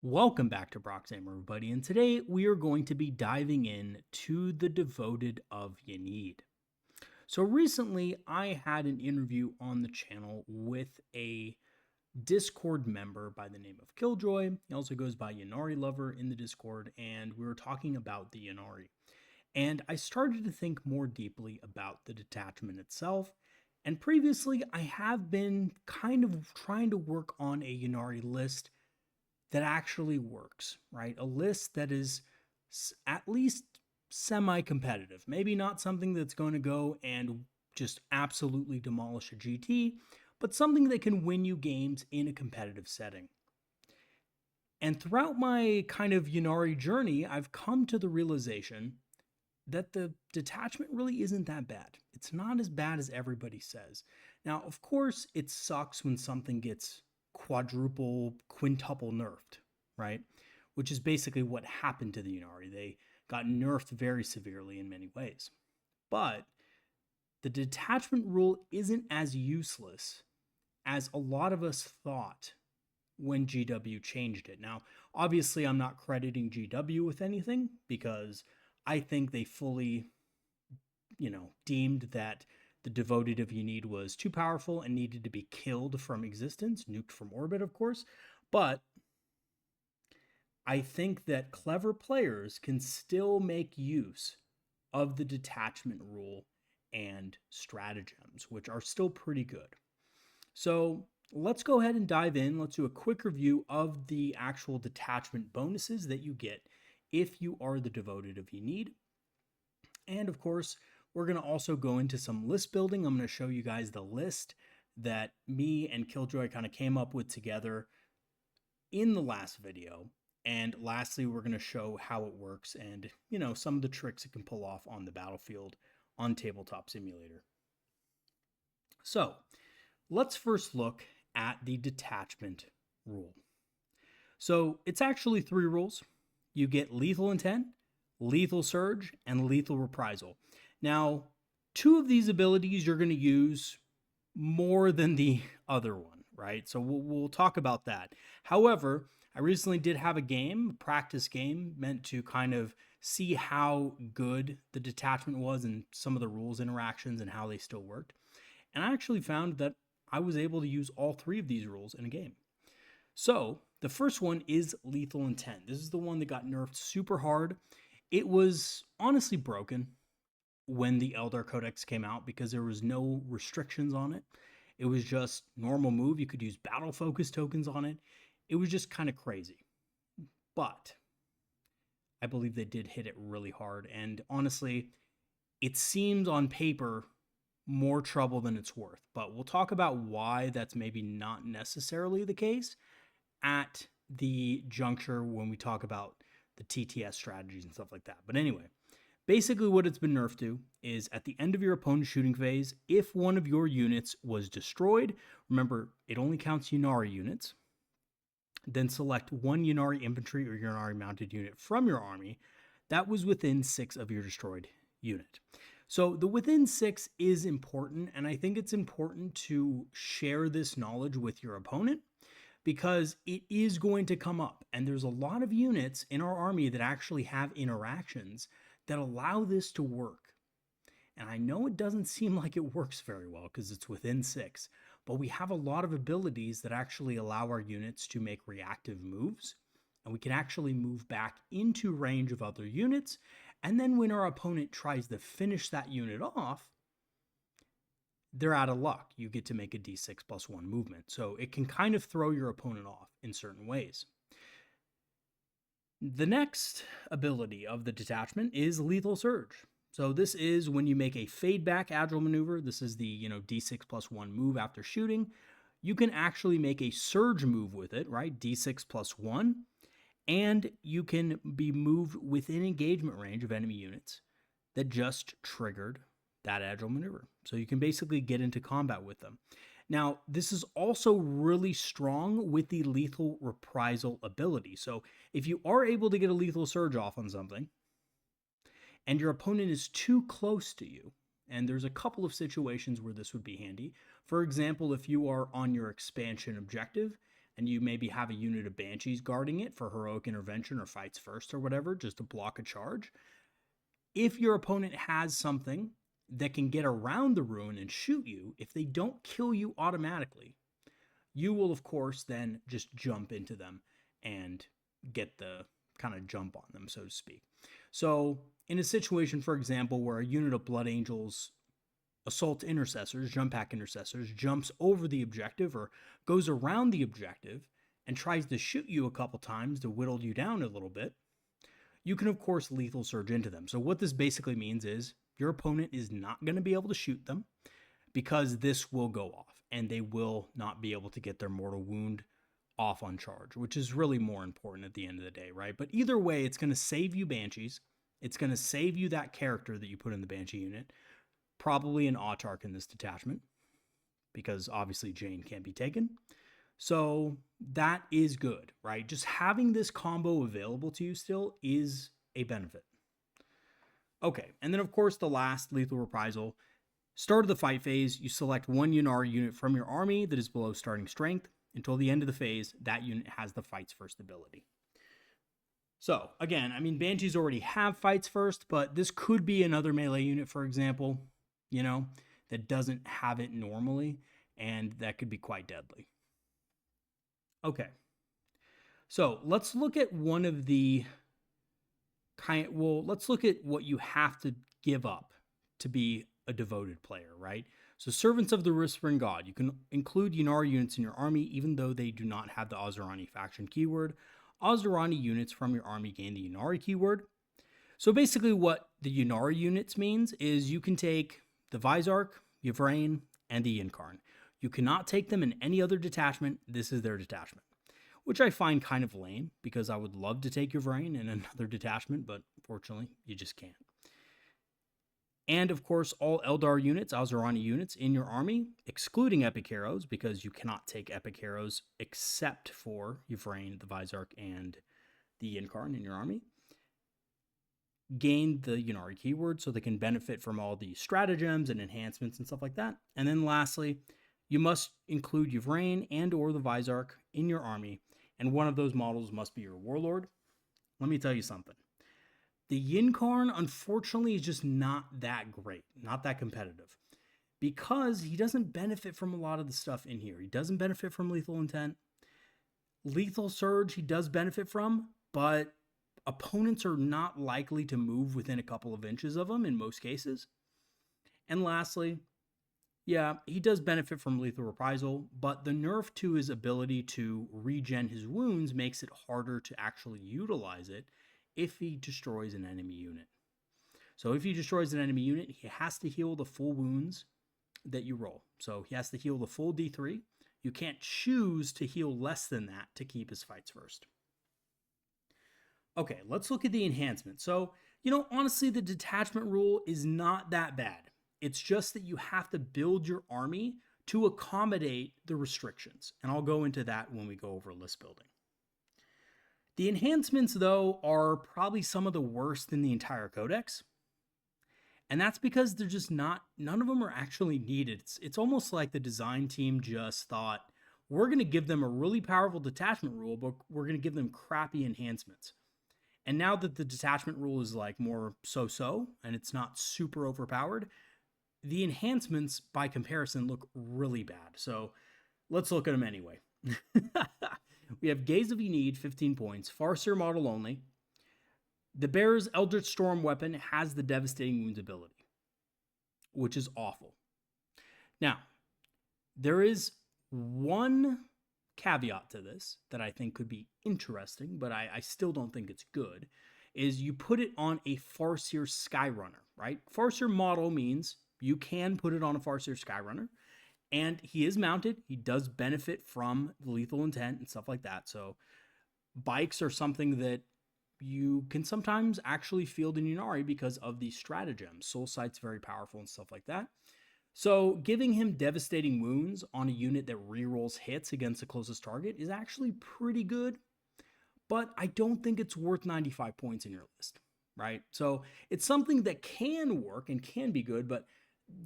Welcome back to Proxy, everybody, and today we are going to be diving in to the Devoted of Ynnead. So recently, I had an interview on the channel with a Discord member by the name of Killjoy. He also goes by Ynnari Lover in the Discord, and we were talking about the Ynnari. And I started to think more deeply about the detachment itself. And previously, I have been kind of trying to work on a Ynnari list that actually works, right? A list that is at least semi competitive. Maybe not something that's going to go and just absolutely demolish a GT, but something that can win you games in a competitive setting. And throughout my kind of Ynnari journey, I've come to the realization that the detachment really isn't that bad. It's not as bad as everybody says. Now, of course, it sucks when something gets quadruple, quintuple nerfed, right? Which is basically what happened to the Ynnari. They got nerfed very severely in many ways. But the detachment rule isn't as useless as a lot of us thought when GW changed it. Now, obviously, I'm not crediting GW with anything because I think they fully, deemed that the Devoted of Ynnead was too powerful and needed to be killed from existence, nuked from orbit, of course. But I think that clever players can still make use of the detachment rule and stratagems, which are still pretty good. So let's go ahead and dive in. Let's do a quick review of the actual detachment bonuses that you get if you are the Devoted of Ynnead. And of course, we're going to also go into some list building. I'm going to show you guys the list that me and Killjoy kind of came up with together in the last video. And lastly, we're going to show how it works and, some of the tricks it can pull off on the battlefield on Tabletop Simulator. So let's first look at the detachment rule. So it's actually 3 rules. You get lethal intent, lethal surge, and lethal reprisal. Now, 2 of these abilities you're going to use more than the other one, right? So we'll talk about that. However, I recently did have a practice game, meant to kind of see how good the detachment was and some of the rules interactions and how they still worked. And I actually found that I was able to use all 3 of these rules in a game. So the first one is lethal intent. This is the one that got nerfed super hard. It was honestly broken when the Eldar Codex came out because there was no restrictions on it. It was just normal move. You could use battle focus tokens on it. It was just kind of crazy. But I believe they did hit it really hard. And honestly, it seems on paper more trouble than it's worth. But we'll talk about why that's maybe not necessarily the case at the juncture when we talk about the TTS strategies and stuff like that. But anyway, basically what it's been nerfed to is at the end of your opponent's shooting phase, if one of your units was destroyed, remember, it only counts Ynnari units, then select one Ynnari infantry or Ynnari mounted unit from your army that was within 6 of your destroyed unit. So the within 6 is important, and I think it's important to share this knowledge with your opponent because it is going to come up. And there's a lot of units in our army that actually have interactions that allow this to work. And I know it doesn't seem like it works very well because it's within 6, but we have a lot of abilities that actually allow our units to make reactive moves. And we can actually move back into range of other units. And then when our opponent tries to finish that unit off, they're out of luck. You get to make a d6 plus 1 movement. So it can kind of throw your opponent off in certain ways. The next ability of the detachment is Lethal Surge. So this is when you make a fade back agile maneuver. This is the, d6 plus 1 move after shooting. You can actually make a surge move with it, right? d6 plus 1. And you can be moved within engagement range of enemy units that just triggered that agile maneuver. So you can basically get into combat with them. Now, this is also really strong with the lethal reprisal ability. So if you are able to get a lethal surge off on something, and your opponent is too close to you, and there's a couple of situations where this would be handy. For example, if you are on your expansion objective, and you maybe have a unit of Banshees guarding it for heroic intervention or fights first or whatever, just to block a charge. If your opponent has something that can get around the ruin and shoot you, if they don't kill you automatically, you will, of course, then just jump into them and get the kind of jump on them, so to speak. So, in a situation, for example, where a unit of Blood Angels assault intercessors, jump pack intercessors, jumps over the objective or goes around the objective and tries to shoot you a couple times to whittle you down a little bit, you can, of course, lethal surge into them. So, what this basically means is your opponent is not going to be able to shoot them because this will go off and they will not be able to get their mortal wound off on charge, which is really more important at the end of the day, right? But either way, it's going to save you Banshees. It's going to save you that character that you put in the Banshee unit, probably an Autarch in this detachment, because obviously Jane can't be taken. So that is good, right? Just having this combo available to you still is a benefit. Okay, and then of course the last lethal reprisal. Start of the fight phase, you select one Ynnari unit from your army that is below starting strength. Until the end of the phase, that unit has the fights first ability. So, again, I mean, Banshees already have fights first, but this could be another melee unit, for example, that doesn't have it normally, and that could be quite deadly. Okay. So, let's look at one of the let's look at what you have to give up to be a devoted player, right? So, Servants of the Whispering God. You can include Ynnari units in your army, even though they do not have the Ozerani faction keyword. Ozerani units from your army gain the Ynnari keyword. So, basically, what the Ynnari units means is you can take the Vizarch, Yvraine, and the Yncarne. You cannot take them in any other detachment. This is their detachment, which I find kind of lame because I would love to take Yvraine in another detachment, but unfortunately, you just can't. And of course, all Eldar units, Ozerani units in your army, excluding epic heroes, because you cannot take epic heroes except for Yvraine, the Vizarch, and the Yncarne in your army, gain the Ynnari keyword so they can benefit from all the stratagems and enhancements and stuff like that. And then lastly, you must include Yvraine and or the Vizarch in your army, and one of those models must be your warlord. Let me tell you something. The Yncarne, unfortunately, is just not that great, not that competitive, because he doesn't benefit from a lot of the stuff in here. He doesn't benefit from lethal intent. Lethal surge he does benefit from, but opponents are not likely to move within a couple of inches of him in most cases. And lastly, yeah, he does benefit from lethal reprisal, but the nerf to his ability to regen his wounds makes it harder to actually utilize it if he destroys an enemy unit. So if he destroys an enemy unit, he has to heal the full wounds that you roll. So he has to heal the full D3. You can't choose to heal less than that to keep his fights first. Okay, let's look at the enhancement. So, honestly, the detachment rule is not that bad. It's just that you have to build your army to accommodate the restrictions. And I'll go into that when we go over list building. The enhancements, though, are probably some of the worst in the entire codex. And that's because they're just none of them are actually needed. It's almost like the design team just thought, we're going to give them a really powerful detachment rule, but we're going to give them crappy enhancements. And now that the detachment rule is like more so-so, and it's not super overpowered, the enhancements, by comparison, look really bad. So let's look at them anyway. We have Gaze of Ynnead, 15 points. Farseer model only. The Bearer's Eldritch Storm weapon has the Devastating Wounds ability, which is awful. Now, there is one caveat to this that I think could be interesting, but I still don't think it's good, is you put it on a Farseer Skyrunner, right? Farseer model means you can put it on a Farseer Skyrunner, and he is mounted. He does benefit from the lethal intent and stuff like that. So bikes are something that you can sometimes actually field in Ynnari because of the stratagems. Soul Sight's very powerful and stuff like that. So giving him devastating wounds on a unit that rerolls hits against the closest target is actually pretty good, but I don't think it's worth 95 points in your list, right? So it's something that can work and can be good, but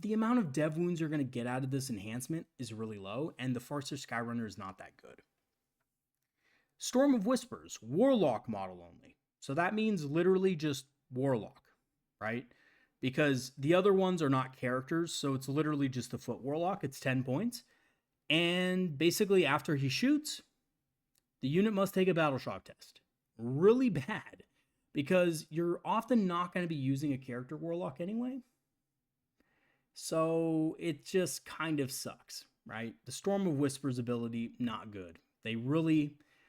the amount of dev wounds you're going to get out of this enhancement is really low, and the Farseer Skyrunner is not that good. Storm of Whispers, Warlock model only. So that means literally just Warlock, right? Because the other ones are not characters, so it's literally just the Foot Warlock. It's 10 points. And basically, after he shoots, the unit must take a battle shock test. Really bad, because you're often not going to be using a character Warlock anyway. So it just kind of sucks, right? The Storm of Whispers ability, not good.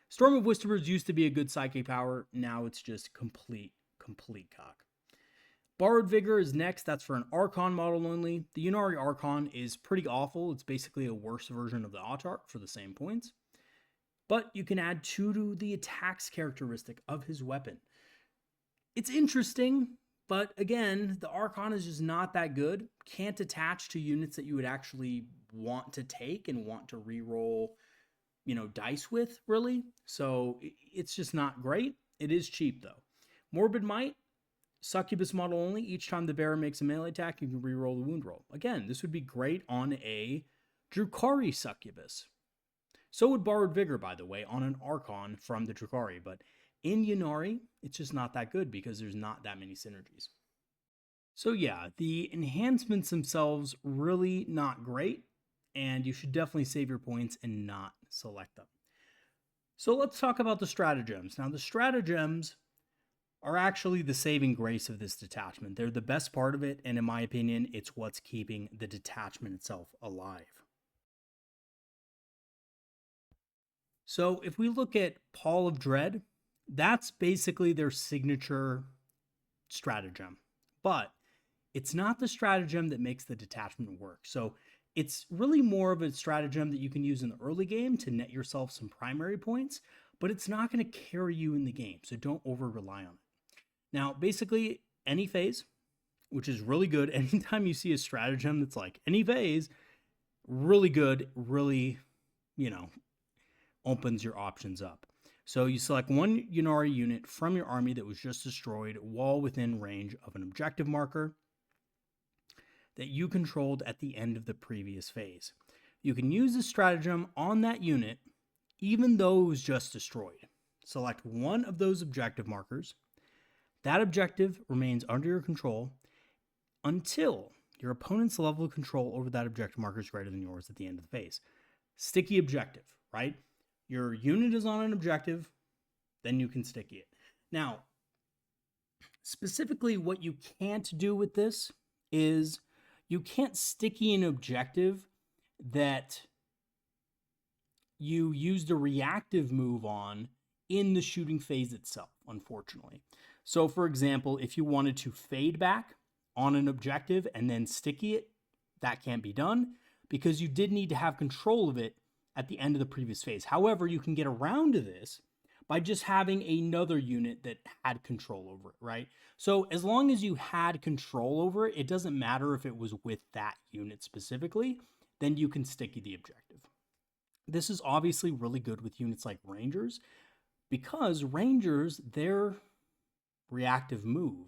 Storm of Whispers used to be a good psychic power. Now it's just complete cock. Borrowed Vigor is next. That's for an Archon model only. The Ynnari Archon is pretty awful. It's basically a worse version of the Autarch for the same points. But you can add 2 to the attacks characteristic of his weapon. It's interesting, but again, the Archon is just not that good. Can't attach to units that you would actually want to take and want to reroll, dice with, really. So it's just not great. It is cheap, though. Morbid Might, Succubus model only. Each time the bearer makes a melee attack, you can reroll the wound roll. Again, this would be great on a Drukhari Succubus. So would Borrowed Vigor, by the way, on an Archon from the Drukhari. But in Ynnari, it's just not that good because there's not that many synergies. So yeah, the enhancements themselves really not great, and you should definitely save your points and not select them. So let's talk about the stratagems. Now, the stratagems are actually the saving grace of this detachment. They're the best part of it, and in my opinion, it's what's keeping the detachment itself alive. So if we look at Pall of Dread, that's basically their signature stratagem. But it's not the stratagem that makes the detachment work. So it's really more of a stratagem that you can use in the early game to net yourself some primary points, but it's not going to carry you in the game, so don't over-rely on it. Now, basically, any phase, which is really good. Anytime you see a stratagem that's like any phase, really good, really, opens your options up. So you select one Ynnari unit from your army that was just destroyed while within range of an objective marker that you controlled at the end of the previous phase. You can use the stratagem on that unit even though it was just destroyed. Select one of those objective markers. That objective remains under your control until your opponent's level of control over that objective marker is greater than yours at the end of the phase. Sticky objective, right? Your unit is on an objective, then you can sticky it. Now, specifically what you can't do with this is you can't sticky an objective that you used a reactive move on in the shooting phase itself, unfortunately. So, for example, if you wanted to fade back on an objective and then sticky it, that can't be done because you did need to have control of it at the end of the previous phase. However, you can get around to this by just having another unit that had control over it, right? So as long as you had control over it, it doesn't matter if it was with that unit specifically, then you can sticky the objective. This is obviously really good with units like Rangers because Rangers, their reactive move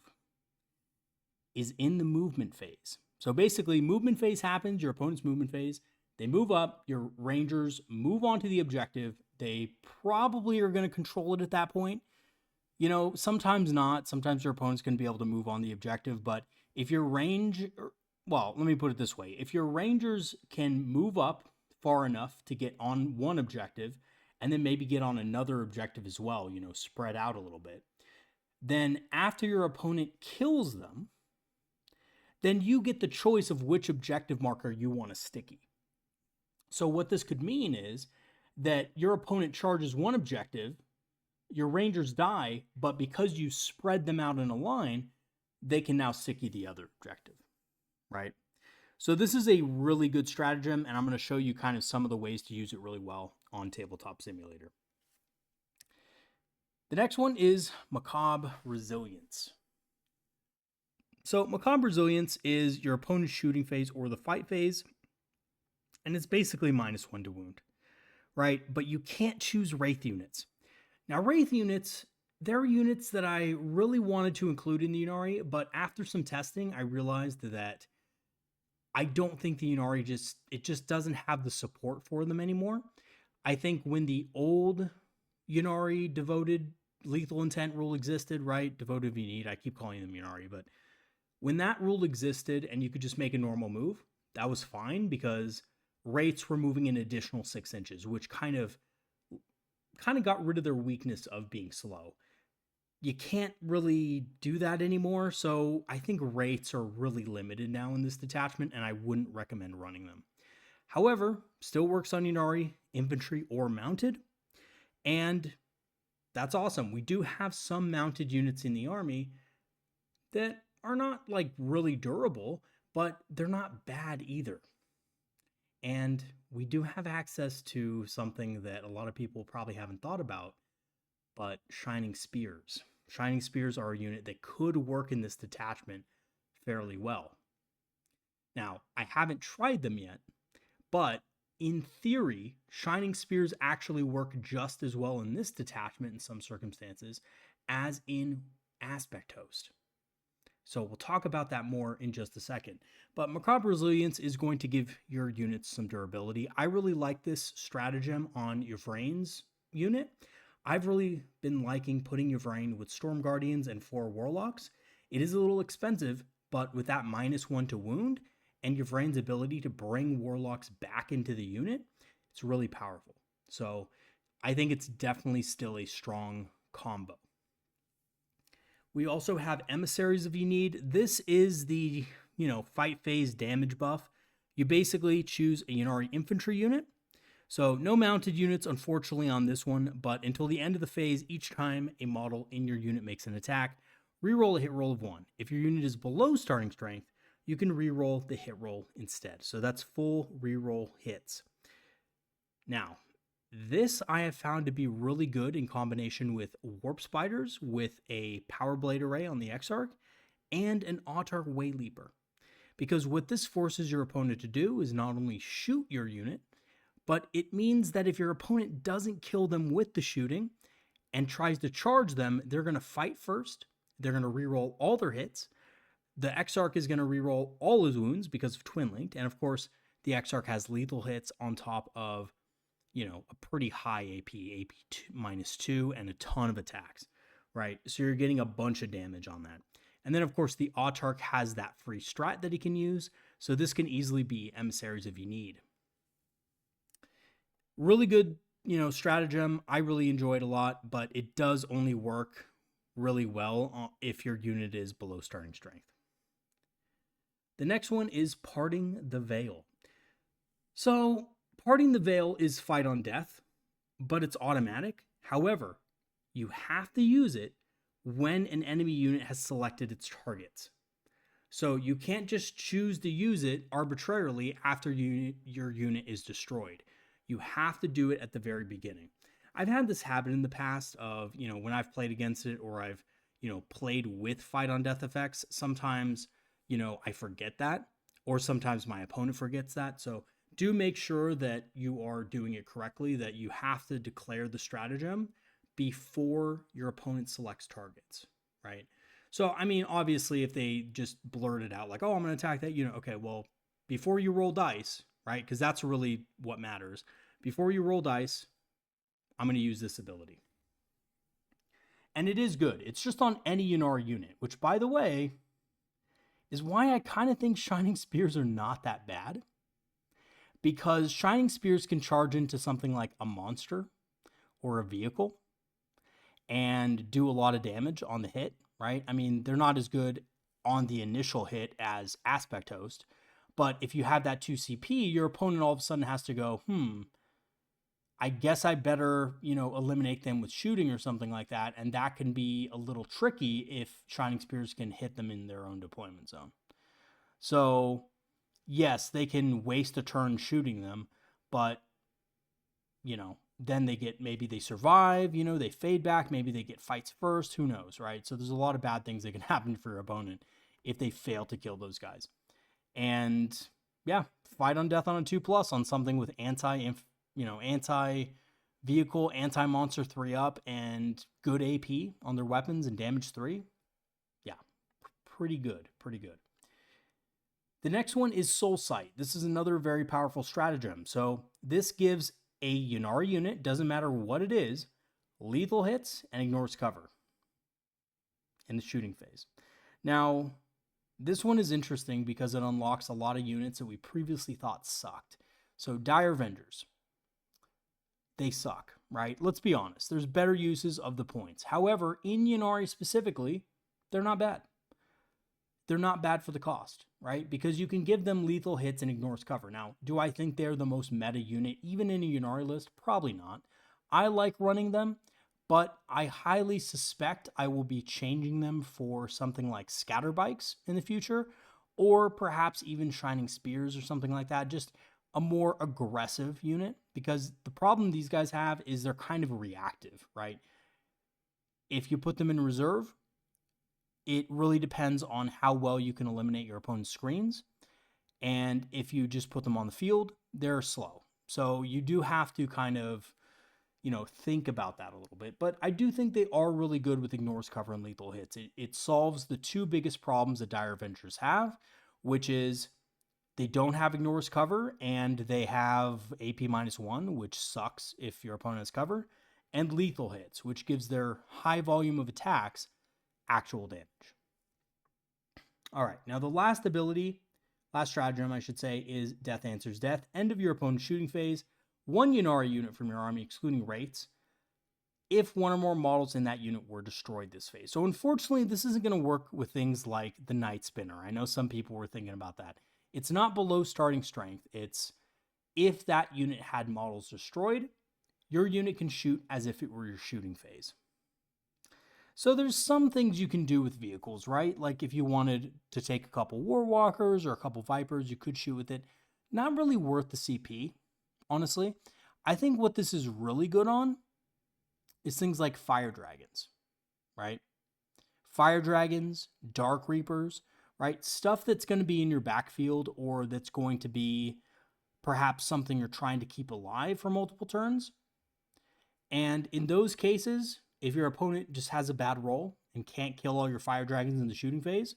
is in the movement phase. So basically, movement phase happens, your opponent's movement phase, they move up, your Rangers move on to the objective. They probably are going to control it at that point. Sometimes not. Sometimes your opponent's going to be able to move on the objective. But if your let me put it this way. If your Rangers can move up far enough to get on one objective and then maybe get on another objective as well, spread out a little bit, then after your opponent kills them, then you get the choice of which objective marker you want to sticky. So what this could mean is that your opponent charges one objective, your Rangers die, but because you spread them out in a line, they can now sticky the other objective, right? So this is a really good stratagem, and I'm going to show you kind of some of the ways to use it really well on Tabletop Simulator. The next one is Macabre Resilience. So Macabre Resilience is your opponent's shooting phase or the fight phase, and it's basically -1 to wound, right? But you can't choose Wraith units. Now, Wraith units, they're units that I really wanted to include in the Ynnari, but after some testing, I realized that I don't think the Ynnari just doesn't have the support for them anymore. I think when the old Ynnari Devoted Lethal Intent rule existed, right? Devoted of Ynnead, I keep calling them Ynnari, but when that rule existed and you could just make a normal move, that was fine because rates were moving an additional 6 inches, which kind of got rid of their weakness of being slow. You can't really do that anymore, so I think rates are really limited now in this detachment, and I wouldn't recommend running them. However, still works on Ynnari, infantry or mounted, and that's awesome. We do have some mounted units in the army that are not like really durable, but they're not bad either. And we do have access to something that a lot of people probably haven't thought about, but Shining Spears. Shining Spears are a unit that could work in this detachment fairly well. Now, I haven't tried them yet, but in theory, Shining Spears actually work just as well in this detachment in some circumstances as in Aspect Host. So we'll talk about that more in just a second. But Macabre Resilience is going to give your units some durability. I really like this stratagem on Yvraine's unit. I've really been liking putting Yvraine with Storm Guardians and 4 Warlocks. It is a little expensive, but with that -1 to wound and Yvraine's ability to bring Warlocks back into the unit, it's really powerful. So I think it's definitely still a strong combo. We also have Emissaries of Ynnead. This is the, fight phase damage buff. You basically choose a Ynnari infantry unit. So no mounted units, unfortunately, on this one, but until the end of the phase, each time a model in your unit makes an attack, reroll a hit roll of 1. If your unit is below starting strength, you can reroll the hit roll instead. So that's full reroll hits. Now, this I have found to be really good in combination with Warp Spiders, with a Power Blade Array on the Exarch, and an Autarch Wayleaper. Because what this forces your opponent to do is not only shoot your unit, but it means that if your opponent doesn't kill them with the shooting and tries to charge them, they're going to fight first. They're going to reroll all their hits. The Exarch is going to reroll all his wounds because of Twin Linked. And of course, the Exarch has lethal hits on top of, a pretty high AP -2, and a ton of attacks, right? So you're getting a bunch of damage on that. And then, of course, the Autarch has that free strat that he can use. So this can easily be Emissaries of Ynnead. Really good, stratagem. I really enjoy it a lot, but it does only work really well if your unit is below starting strength. The next one is Parting the Veil. So, Parting the Veil is fight on death, but it's automatic. However, you have to use it when an enemy unit has selected its targets. So you can't just choose to use it arbitrarily after your unit is destroyed. You have to do it at the very beginning. I've had this happen in the past of, when I've played against it or I've, played with fight on death effects. Sometimes, I forget that, or sometimes my opponent forgets that. So do make sure that you are doing it correctly, that you have to declare the stratagem before your opponent selects targets, right? So, obviously, if they just blurt it out like, oh, I'm going to attack that unit. Okay, well, before you roll dice, right? Because that's really what matters. Before you roll dice, I'm going to use this ability. And it is good. It's just on any Ynnari unit, which, by the way, is why I kind of think Shining Spears are not that bad. Because Shining Spears can charge into something like a monster or a vehicle and do a lot of damage on the hit, right? They're not as good on the initial hit as Aspect Host, but if you have that 2 CP, your opponent all of a sudden has to go, I guess I better, eliminate them with shooting or something like that, and that can be a little tricky if Shining Spears can hit them in their own deployment zone. So yes, they can waste a turn shooting them, but, then maybe they survive, they fade back, maybe they get fights first, who knows, right? So there's a lot of bad things that can happen for your opponent if they fail to kill those guys. And yeah, fight on death on a 2+ on something with anti-vehicle, anti-monster 3-up, and good AP on their weapons and damage 3. Yeah, pretty good. The next one is Soul Sight. This is another very powerful stratagem. So this gives a Ynnari unit, doesn't matter what it is, lethal hits, and ignores cover in the shooting phase. Now, this one is interesting because it unlocks a lot of units that we previously thought sucked. So Dire Vendors, they suck, right? Let's be honest. There's better uses of the points. However, in Ynnari specifically, they're not bad. They're not bad for the cost, right? Because you can give them lethal hits and ignores cover. Now, do I think they're the most meta unit, even in a Ynnari list? Probably not. I like running them, but I highly suspect I will be changing them for something like Scatter Bikes in the future, or perhaps even Shining Spears or something like that. Just a more aggressive unit, because the problem these guys have is they're kind of reactive, right? If you put them in reserve, it really depends on how well you can eliminate your opponent's screens. And if you just put them on the field, they're slow. So you do have to kind of, think about that a little bit. But I do think they are really good with ignores cover and lethal hits. It solves the two biggest problems that Dire Ventures have, which is they don't have ignores cover and they have AP -1, which sucks if your opponent has cover, and lethal hits, which gives their high volume of attacks actual damage. All right, now the last stratagem, I should say, is Death Answers Death. End of your opponent's shooting phase. 1 Ynnari unit from your army, excluding wraiths, if one or more models in that unit were destroyed this phase. So unfortunately, this isn't going to work with things like the Night Spinner. I know some people were thinking about that. It's not below starting strength. It's if that unit had models destroyed, your unit can shoot as if it were your shooting phase. So there's some things you can do with vehicles, right? Like if you wanted to take a couple Warwalkers or a couple Vipers, you could shoot with it. Not really worth the CP, honestly. I think what this is really good on is things like Fire Dragons, right? Fire Dragons, Dark Reapers, right? Stuff that's going to be in your backfield or that's going to be perhaps something you're trying to keep alive for multiple turns. And in those cases, if your opponent just has a bad roll and can't kill all your Fire Dragons in the shooting phase,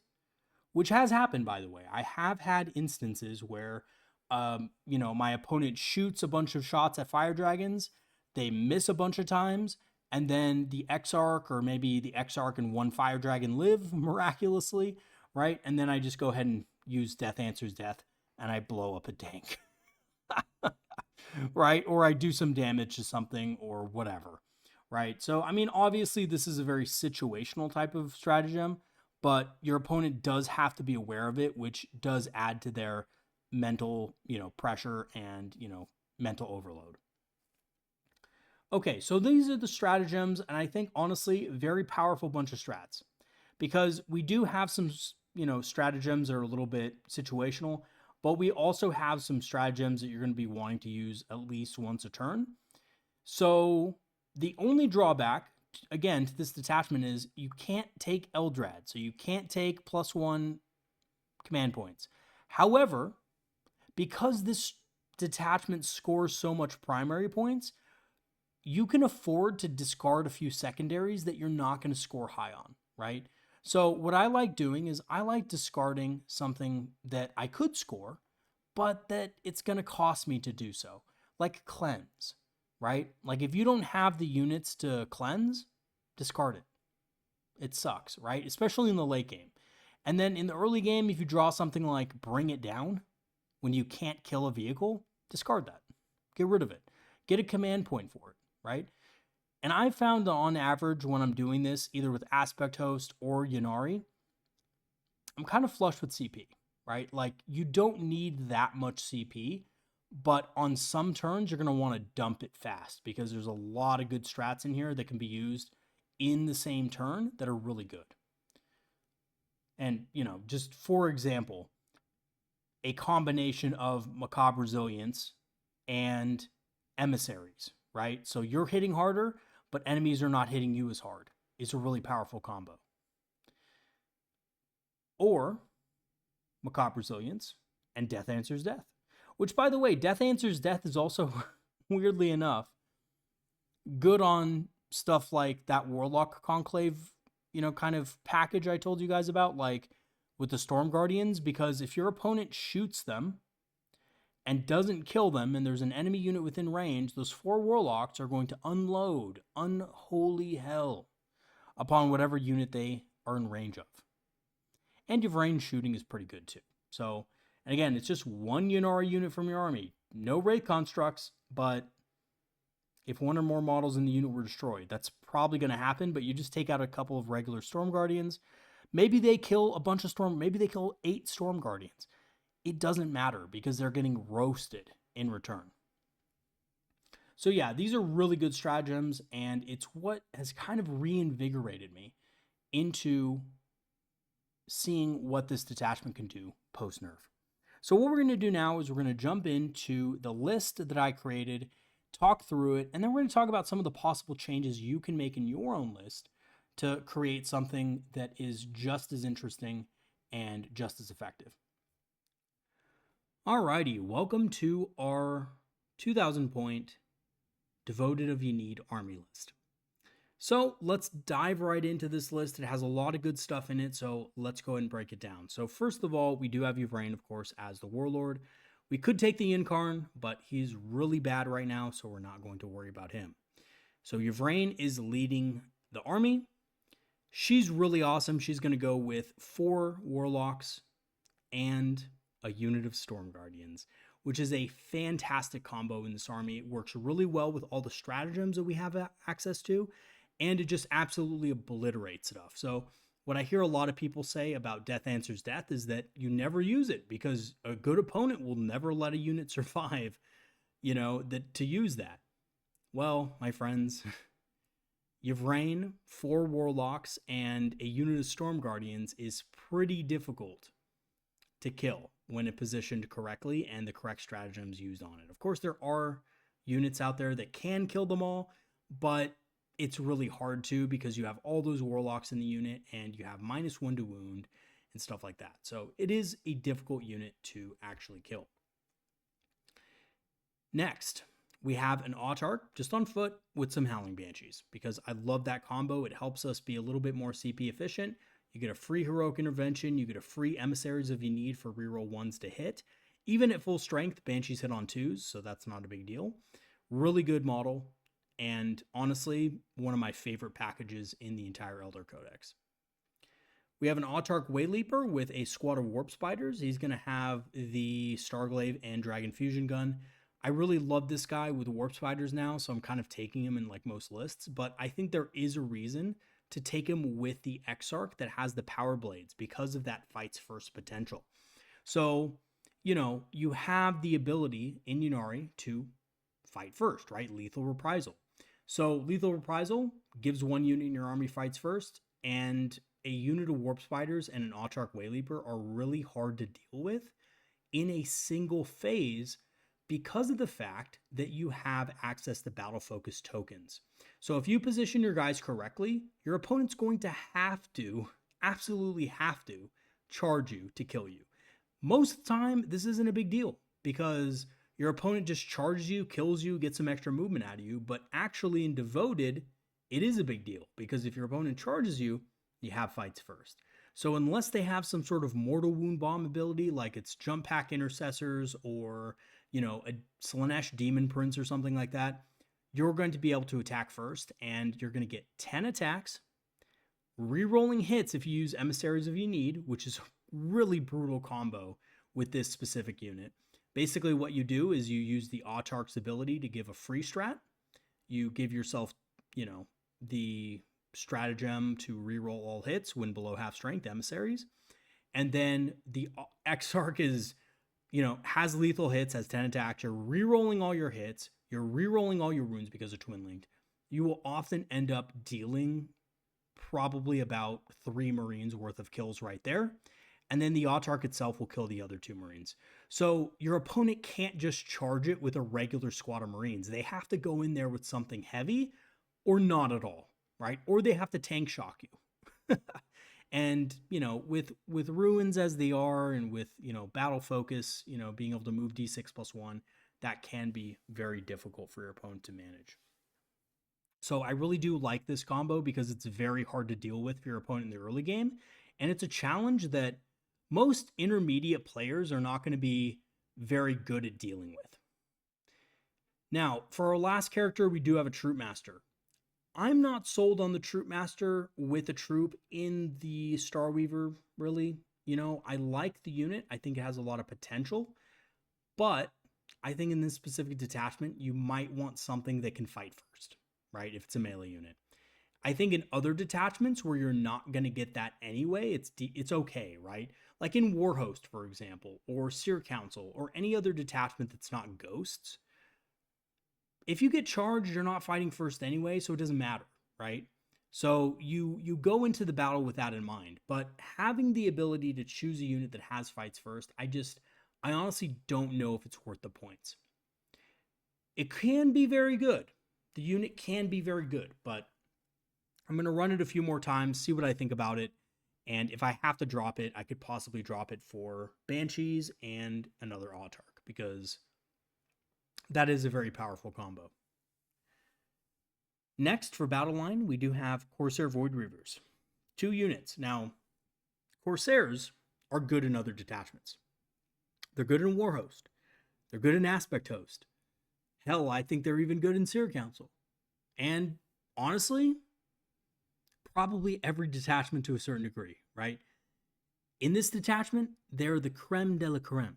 which has happened, by the way. I have had instances where, my opponent shoots a bunch of shots at Fire Dragons, they miss a bunch of times, and then the Exarch or maybe the Exarch and 1 Fire Dragon live miraculously, right? And then I just go ahead and use Death Answers Death, and I blow up a tank, right? Or I do some damage to something or whatever, right? So, I mean, obviously this is a very situational type of stratagem, but your opponent does have to be aware of it, which does add to their mental, pressure and, mental overload. Okay, so these are the stratagems, and I think, honestly, very powerful bunch of strats, because we do have some, stratagems that are a little bit situational, but we also have some stratagems that you're going to be wanting to use at least once a turn. So the only drawback, again, to this detachment is you can't take Eldrad, so you can't take +1 command points. However, because this detachment scores so much primary points, you can afford to discard a few secondaries that you're not going to score high on, right? So what I like doing is I like discarding something that I could score, but that it's going to cost me to do so, like Cleanse, right? Like if you don't have the units to cleanse, discard it. It sucks, right? Especially in the late game. And then in the early game, if you draw something like Bring It Down, when you can't kill a vehicle, discard that. Get rid of it. Get a command point for it, right? And I found that on average, when I'm doing this, either with Aspect Host or Ynnari, I'm kind of flush with CP, right? Like you don't need that much CP, but on some turns, you're going to want to dump it fast because there's a lot of good strats in here that can be used in the same turn that are really good. And, just for example, a combination of Macabre Resilience and Emissaries, right? So you're hitting harder, but enemies are not hitting you as hard. It's a really powerful combo. Or Macabre Resilience and Death Answers Death. Which, by the way, Death Answers Death is also, weirdly enough, good on stuff like that Warlock Conclave, kind of package I told you guys about, like with the Storm Guardians, because if your opponent shoots them and doesn't kill them, and there's an enemy unit within range, those 4 warlocks are going to unload unholy hell upon whatever unit they are in range of. And your range shooting is pretty good too. So, and again, it's just 1 Ynnari unit from your army. No Wraith constructs, but if 1 or more models in the unit were destroyed, that's probably going to happen, but you just take out a couple of regular Storm Guardians. Maybe they kill a bunch of maybe they kill 8 Storm Guardians. It doesn't matter because they're getting roasted in return. So yeah, these are really good stratagems, and it's what has kind of reinvigorated me into seeing what this detachment can do post-nerf. So what we're going to do now is we're going to jump into the list that I created, talk through it, and then we're going to talk about some of the possible changes you can make in your own list to create something that is just as interesting and just as effective. Alrighty, welcome to our 2,000 point Devoted of Ynnead army list. So let's dive right into this list. It has a lot of good stuff in it, so let's go ahead and break it down. So first of all, we do have Ynnari, of course, as the warlord. We could take the Incarn, but he's really bad right now, so we're not going to worry about him. So Ynnari is leading the army. She's really awesome. She's going to go with 4 warlocks and a unit of Storm Guardians, which is a fantastic combo in this army. It works really well with all the stratagems that we have access to, and it just absolutely obliterates stuff. So what I hear a lot of people say about Death Answers Death is that you never use it because a good opponent will never let a unit survive, to use that. Well, my friends, Ynnari, 4 warlocks, and a unit of Storm Guardians is pretty difficult to kill when it positioned correctly and the correct stratagems used on it. Of course, there are units out there that can kill them all, but it's really hard to because you have all those warlocks in the unit and you have -1 to wound and stuff like that. So it is a difficult unit to actually kill. Next, we have an Autarch just on foot with some Howling Banshees because I love that combo. It helps us be a little bit more CP efficient. You get a free Heroic Intervention. You get a free Emissaries of Ynnead for reroll 1s to hit. Even at full strength, Banshees hit on 2s, so that's not a big deal. Really good model, and honestly, one of my favorite packages in the entire Eldar Codex. We have an Autarch Wayleaper with a squad of Warp Spiders. He's going to have the Starglaive and Dragon Fusion Gun. I really love this guy with Warp Spiders now, so I'm kind of taking him in like most lists, but I think there is a reason to take him with the Exarch that has the Power Blades because of that fights first potential. So, you have the ability in Ynnari to fight first, right? Lethal Reprisal. So Lethal Reprisal gives 1 unit in your army fights first, and a unit of Warp Spiders and an Autarch Wayleaper are really hard to deal with in a single phase because of the fact that you have access to battle focus tokens. So if you position your guys correctly, your opponent's going to absolutely have to charge you to kill you. Most of the time, this isn't a big deal because your opponent just charges you, kills you, gets some extra movement out of you, but actually in Devoted, it is a big deal because if your opponent charges you, you have fights first. So unless they have some sort of mortal wound bomb ability, like it's Jump Pack Intercessors or, a Slaanesh Demon Prince or something like that, you're going to be able to attack first, and you're going to get 10 attacks, re-rolling hits if you use Emissaries of Ynnead, which is a really brutal combo with this specific unit. Basically, what you do is you use the Autarch's ability to give a free strat. You give yourself, the stratagem to re-roll all hits when below half strength Emissaries. And then the Exarch is, has lethal hits, has 10 attacks. You're re-rolling all your hits. You're re-rolling all your wounds because of Twin Linked. You will often end up dealing probably about 3 Marines worth of kills right there. And then the Autarch itself will kill the other 2 Marines. So your opponent can't just charge it with a regular squad of Marines. They have to go in there with something heavy or not at all, right? Or they have to tank shock you. And, with ruins as they are and with, battle focus, being able to move D6+1, that can be very difficult for your opponent to manage. So I really do like this combo because it's very hard to deal with for your opponent in the early game. And it's a challenge that most intermediate players are not going to be very good at dealing with. Now, for our last character, we do have a Troop Master. I'm not sold on the Troop Master with a troop in the Starweaver, really. You know, I like the unit. I think it has a lot of potential. But I think in this specific detachment, you might want something that can fight first, right? If it's a melee unit. I think in other detachments where you're not going to get that anyway, it's okay, right? Like in Warhost, for example, or Seer Council, or any other detachment that's not ghosts. If you get charged, you're not fighting first anyway, so it doesn't matter, right? So you go into the battle with that in mind. But having the ability to choose a unit that has fights first, I honestly don't know if it's worth the points. It can be very good. The unit can be very good, but I'm going to run it a few more times, see what I think about it. And if I have to drop it, I could possibly drop it for Banshees and another Autarch, because that is a very powerful combo. Next, for Battle Line, we do have Corsair Void Reavers. 2 units. Now, Corsairs are good in other detachments. They're good in Warhost. They're good in Aspect Host. Hell, I think they're even good in Seer Council. And honestly, probably every detachment to a certain degree, right? In this detachment, they're the creme de la creme.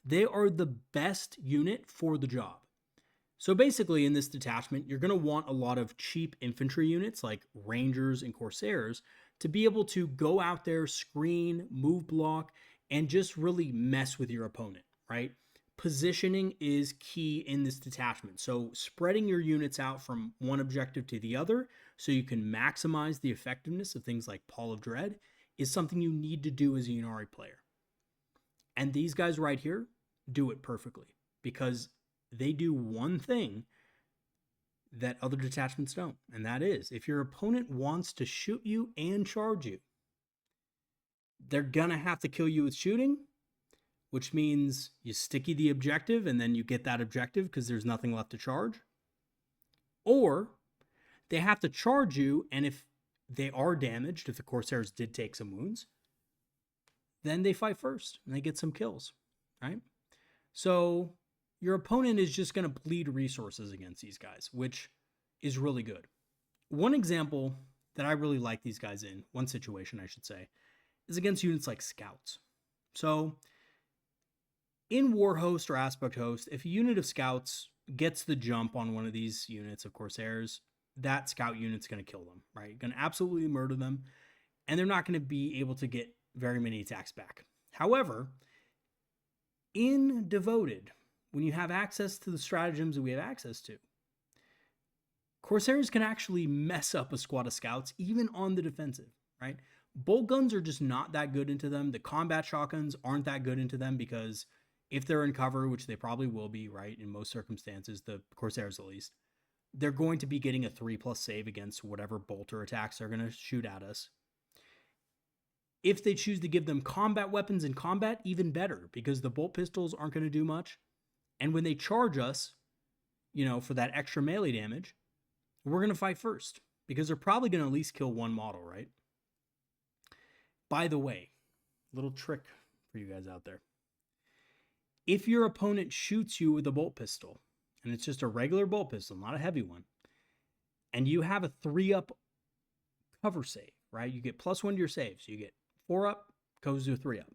They are the best unit for the job. So basically, in this detachment, you're going to want a lot of cheap infantry units like Rangers and Corsairs to be able to go out there, screen, move block, and just really mess with your opponent, right? Positioning is key in this detachment. So spreading your units out from one objective to the other so you can maximize the effectiveness of things like Pall of Dread is something you need to do as a Ynnari player. And these guys right here do it perfectly because they do one thing that other detachments don't, and that is if your opponent wants to shoot you and charge you, they're gonna have to kill you with shooting, which means you sticky the objective and then you get that objective because there's nothing left to charge. Or they have to charge you, and if they are damaged, if the Corsairs did take some wounds, then they fight first and they get some kills, right? So your opponent is just going to bleed resources against these guys, which is really good. One example that I really like these guys in, one situation I should say, is against units like Scouts. So in Warhost or Aspect Host, if a unit of Scouts gets the jump on one of these units of Corsairs, that Scout unit's going to kill them, right? Going to absolutely murder them, and they're not going to be able to get very many attacks back. However, in Devoted, when you have access to the stratagems that we have access to, Corsairs can actually mess up a squad of Scouts, even on the defensive, right? Bolt guns are just not that good into them. The combat shotguns aren't that good into them because if they're in cover, which they probably will be, right, in most circumstances, the Corsairs at least, they're going to be getting a 3+ save against whatever bolter attacks they're going to shoot at us. If they choose to give them combat weapons in combat, even better, because the bolt pistols aren't going to do much. And when they charge us, for that extra melee damage, we're going to fight first, because they're probably going to at least kill one model, right? By the way, little trick for you guys out there. If your opponent shoots you with a bolt pistol, and it's just a regular bolt pistol, not a heavy one, and you have a 3-up cover save, right? You get +1 to your save. So you get 4-up, goes to a 3-up.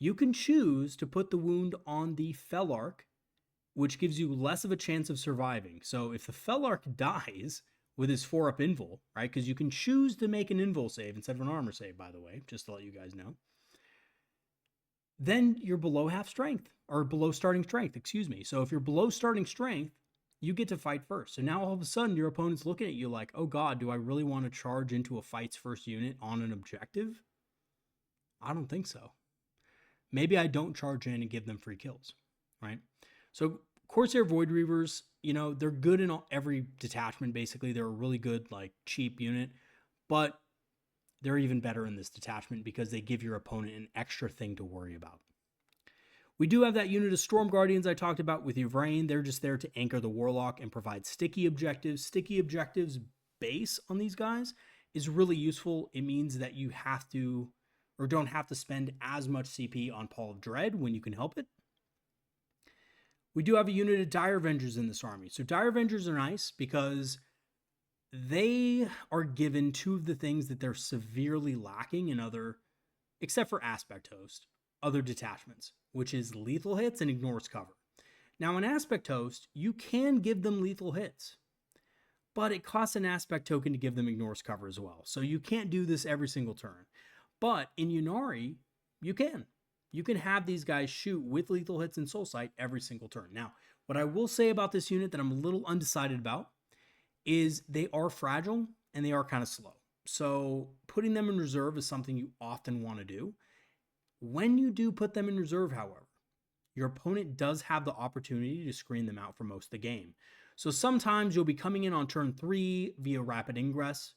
You can choose to put the wound on the Felarch, which gives you less of a chance of surviving. So if the Felarch dies with his 4-up invul, right? Because you can choose to make an invul save instead of an armor save, by the way, just to let you guys know. Then you're below half strength, or below starting strength, excuse me. So if you're below starting strength, you get to fight first. So now all of a sudden your opponent's looking at you like, oh God, do I really want to charge into a fights first unit on an objective? I don't think so. Maybe I don't charge in and give them free kills, right? So Corsair Void Reavers, they're good in every detachment, basically. They're a really good, cheap unit, but they're even better in this detachment because they give your opponent an extra thing to worry about. We do have that unit of Storm Guardians I talked about with Yvraine. They're just there to anchor the Warlock and provide sticky objectives. Sticky objectives base on these guys is really useful. It means that you have to, or don't have to spend as much CP on Pall of Dread when you can help it. We do have a unit of Dire Avengers in this army. So Dire Avengers are nice because they are given two of the things that they're severely lacking in other, except for Aspect Host, other detachments, which is lethal hits and ignores cover. Now, in Aspect Host, you can give them lethal hits, but it costs an Aspect token to give them ignores cover as well. So you can't do this every single turn. But in Ynnari, you can. You can have these guys shoot with lethal hits and Soul Sight every single turn. Now, what I will say about this unit that I'm a little undecided about is they are fragile and they are kind of slow. So putting them in reserve is something you often want to do. When you do put them in reserve, however, your opponent does have the opportunity to screen them out for most of the game. So sometimes you'll be coming in on turn 3 via Rapid Ingress,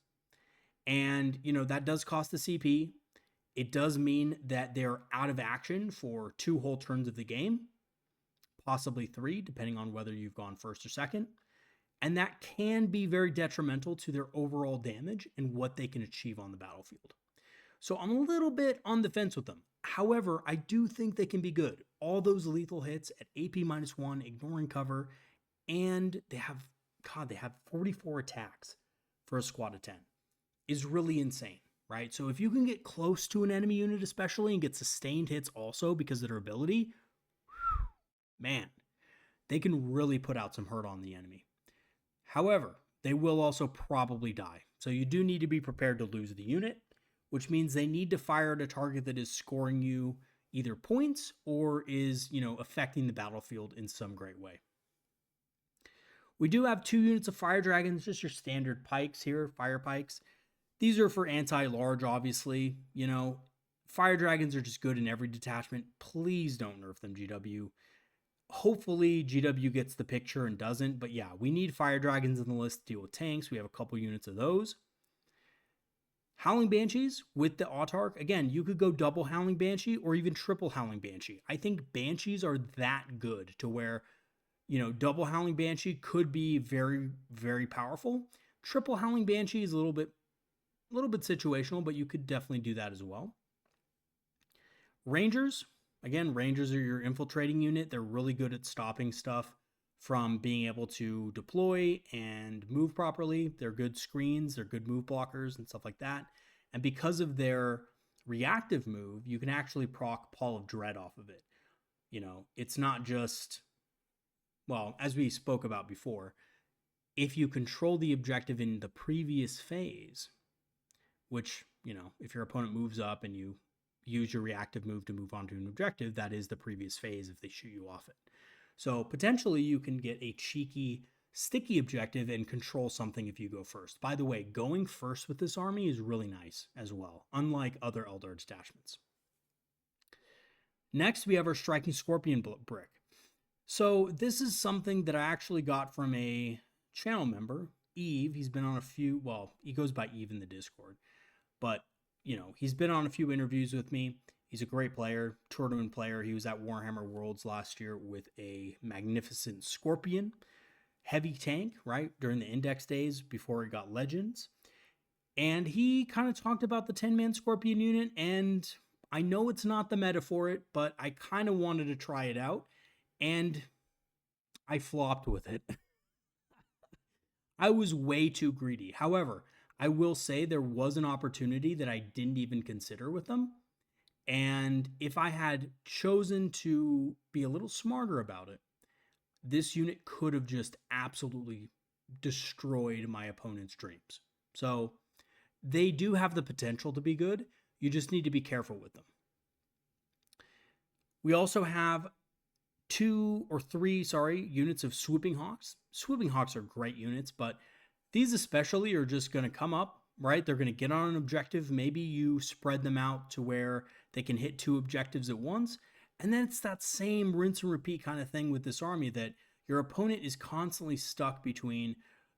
and that does cost the CP. It does mean that they're out of action for 2 whole turns of the game, possibly 3, depending on whether you've gone first or second. And that can be very detrimental to their overall damage and what they can achieve on the battlefield. So I'm a little bit on the fence with them. However, I do think they can be good. All those lethal hits at AP -1, ignoring cover, and they have 44 attacks for a squad of 10 is really insane, right? So if you can get close to an enemy unit especially and get sustained hits also because of their ability, man, they can really put out some hurt on the enemy. However, they will also probably die. So you do need to be prepared to lose the unit, which means they need to fire at a target that is scoring you either points or is, affecting the battlefield in some great way. We do have 2 units of Fire Dragons, just your standard pikes here, Fire Pikes. These are for anti-large, obviously. Fire Dragons are just good in every detachment. Please don't nerf them, GW. Hopefully GW gets the picture and doesn't, but yeah, we need Fire Dragons in the list to deal with tanks. We have a couple units of those. Howling Banshees with the Autarch. Again, you could go double Howling Banshee or even triple Howling Banshee. I think Banshees are that good to where, double Howling Banshee could be very, very powerful. Triple Howling Banshee is a little bit situational, but you could definitely do that as well. Rangers. Again, Rangers are your infiltrating unit. They're really good at stopping stuff from being able to deploy and move properly. They're good screens, they're good move blockers and stuff like that. And because of their reactive move, you can actually proc Pall of Dread off of it. It's not just, well, as we spoke about before, if you control the objective in the previous phase, which, if your opponent moves up and you use your reactive move to move on to an objective, that is the previous phase if they shoot you off it. So potentially you can get a cheeky, sticky objective and control something if you go first. By the way, going first with this army is really nice as well, unlike other Eldar detachments. Next, we have our Striking Scorpion Brick. So this is something that I actually got from a channel member, Eve. He's been on a few, well, he goes by Eve in the Discord, but he's been on a few interviews with me. He's a great player, tournament player. He was at Warhammer Worlds last year with a magnificent Scorpion heavy tank, right, during the Index days before it got Legends. And he kind of talked about the 10-man Scorpion unit, and I know it's not the meta for it, but I kind of wanted to try it out, and I flopped with it. I was way too greedy. However, I will say there was an opportunity that I didn't even consider with them. And if I had chosen to be a little smarter about it, this unit could have just absolutely destroyed my opponent's dreams. So they do have the potential to be good. You just need to be careful with them. We also have 2 or 3 units of Swooping Hawks. Swooping Hawks are great units, but these especially are just going to come up, right? They're going to get on an objective. Maybe you spread them out to where they can hit 2 objectives at once. And then it's that same rinse and repeat kind of thing with this army that your opponent is constantly stuck between,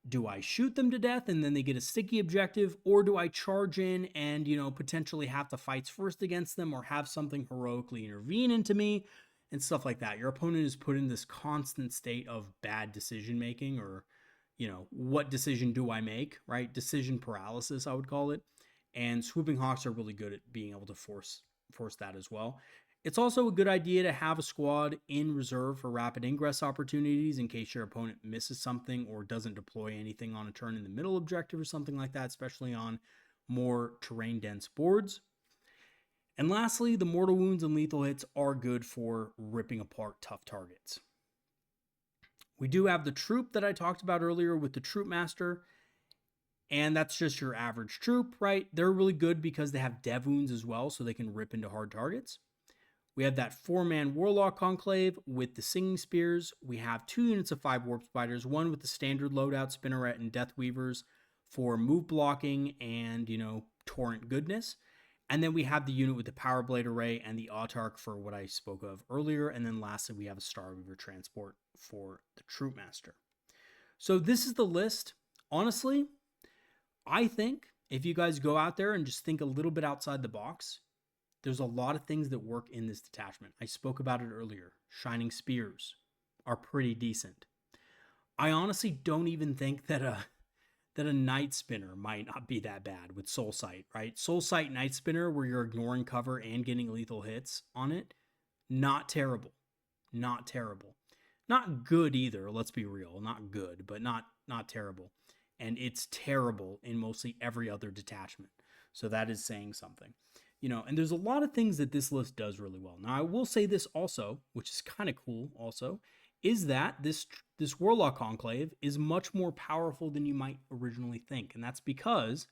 do I shoot them to death and then they get a sticky objective, or do I charge in and, potentially have to fight first against them or have something heroically intervene into me and stuff like that. Your opponent is put in this constant state of bad decision making, or what decision do I make, right? Decision paralysis, I would call it. And Swooping Hawks are really good at being able to force that as well. It's also a good idea to have a squad in reserve for rapid ingress opportunities in case your opponent misses something or doesn't deploy anything on a turn in the middle objective or something like that, especially on more terrain dense boards. And lastly, the mortal wounds and lethal hits are good for ripping apart tough targets. We do have the troop that I talked about earlier with the troop master, and that's just your average troop, right? They're really good because they have dev wounds as well, so they can rip into hard targets. We have that 4-man Warlock Conclave with the Singing Spears. We have 2 units of 5 Warp Spiders, one with the standard loadout, Spinneret and Death Weavers for move blocking and, torrent goodness. And then we have the unit with the Power Blade Array and the Autarch for what I spoke of earlier. And then lastly, we have a Star Weaver Transport for the Troop Master. So this is the list. Honestly, I think if you guys go out there and just think a little bit outside the box, there's a lot of things that work in this detachment. I spoke about it earlier. Shining Spears are pretty decent. I honestly don't even think that a Night Spinner might not be that bad with Soul Sight, right? Soul Sight Night Spinner, where you're ignoring cover and getting lethal hits on it, not terrible. Not terrible. Not good either, let's be real. Not good, but not terrible. And it's terrible in mostly every other detachment. So that is saying something. And there's a lot of things that this list does really well. Now, I will say this also, which is kind of cool also, is that this Warlock Conclave is much more powerful than you might originally think. And that's because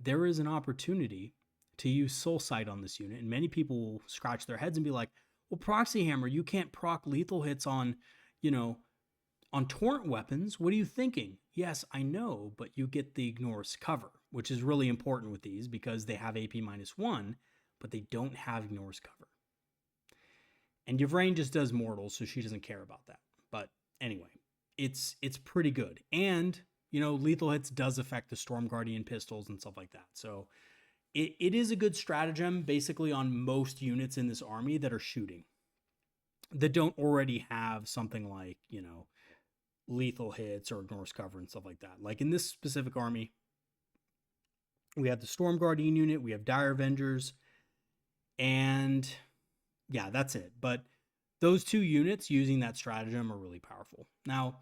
there is an opportunity to use Soul Sight on this unit. And many people will scratch their heads and be like, well, Proxy Hammer, you can't proc lethal hits on, on torrent weapons. What are you thinking? Yes, I know, but you get the Ignorous cover, which is really important with these because they have AP -1, but they don't have Ignorous cover. And Yvraine just does mortals, so she doesn't care about that. But anyway, it's pretty good. And, lethal hits does affect the Storm Guardian pistols and stuff like that. So it is a good stratagem basically on most units in this army that are shooting, that don't already have something like, lethal hits or ignores cover and stuff like that. Like in this specific army, we have the Storm Guardian unit, we have Dire Avengers, and yeah, that's it. But those 2 units using that stratagem are really powerful. Now,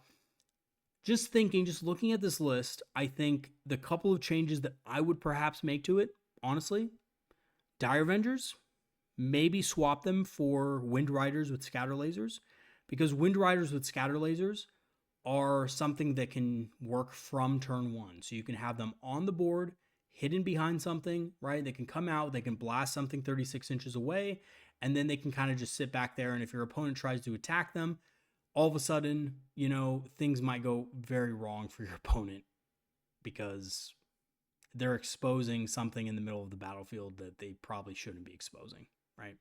just looking at this list, I think the couple of changes that I would perhaps make to it, honestly, Dire Avengers, maybe swap them for Wind Riders with Scatter Lasers, because Wind Riders with Scatter Lasers are something that can work from turn 1. So you can have them on the board, hidden behind something, right? They can come out, they can blast something 36 inches away, and then they can kind of just sit back there. And if your opponent tries to attack them, all of a sudden, things might go very wrong for your opponent because they're exposing something in the middle of the battlefield that they probably shouldn't be exposing, right?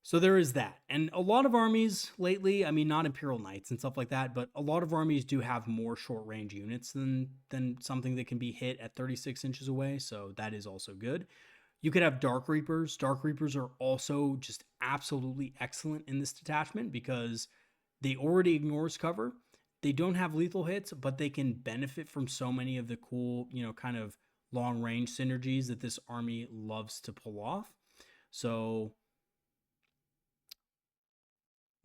So there is that. And a lot of armies lately, I mean, not Imperial Knights and stuff like that, but a lot of armies do have more short range units than something that can be hit at 36 inches away. So that is also good. You could have Dark Reapers. Dark Reapers are also just absolutely excellent in this detachment because they already ignores cover. They don't have lethal hits, but they can benefit from so many of the cool, kind of long range synergies that this army loves to pull off. So,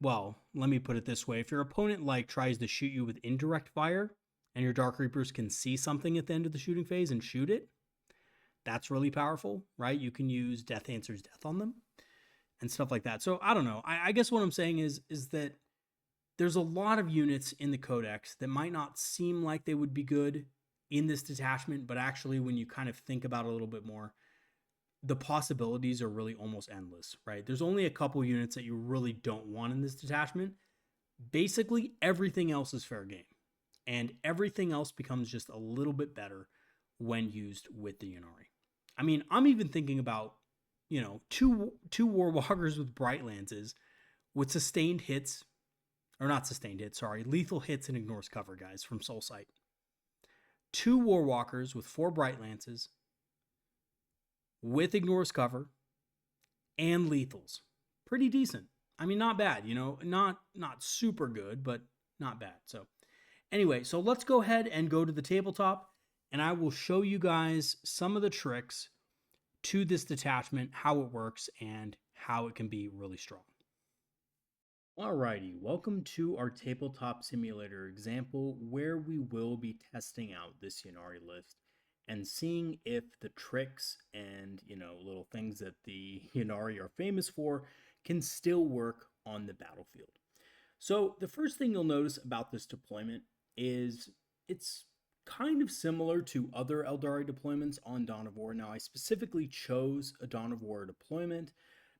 well, let me put it this way. If your opponent tries to shoot you with indirect fire and your Dark Reapers can see something at the end of the shooting phase and shoot it, that's really powerful, right? You can use Death Answers Death on them and stuff like that. So I don't know. I guess what I'm saying is that there's a lot of units in the Codex that might not seem like they would be good in this detachment, but actually when you kind of think about it a little bit more, the possibilities are really almost endless, right? There's only a couple units that you really don't want in this detachment. Basically, everything else is fair game. And everything else becomes just a little bit better when used with the Ynnari. I mean, I'm even thinking about, two Warwalkers with Bright Lances with sustained hits, or not sustained hits, sorry, lethal hits and ignores cover, guys, from Soul Sight. 2 Warwalkers with 4 Bright Lances with ignores cover and lethals. Pretty decent. I mean, not bad, not super good, but not bad. So anyway, so let's go ahead and go to the tabletop and I will show you guys some of the tricks to this detachment, how it works and how it can be really strong. Alrighty, welcome to our tabletop simulator example where we will be testing out this Ynnari list and seeing if the tricks and, little things that the Ynnari are famous for can still work on the battlefield. So the first thing you'll notice about this deployment is it's kind of similar to other Eldari deployments on Dawn of War. Now, I specifically chose a Dawn of War deployment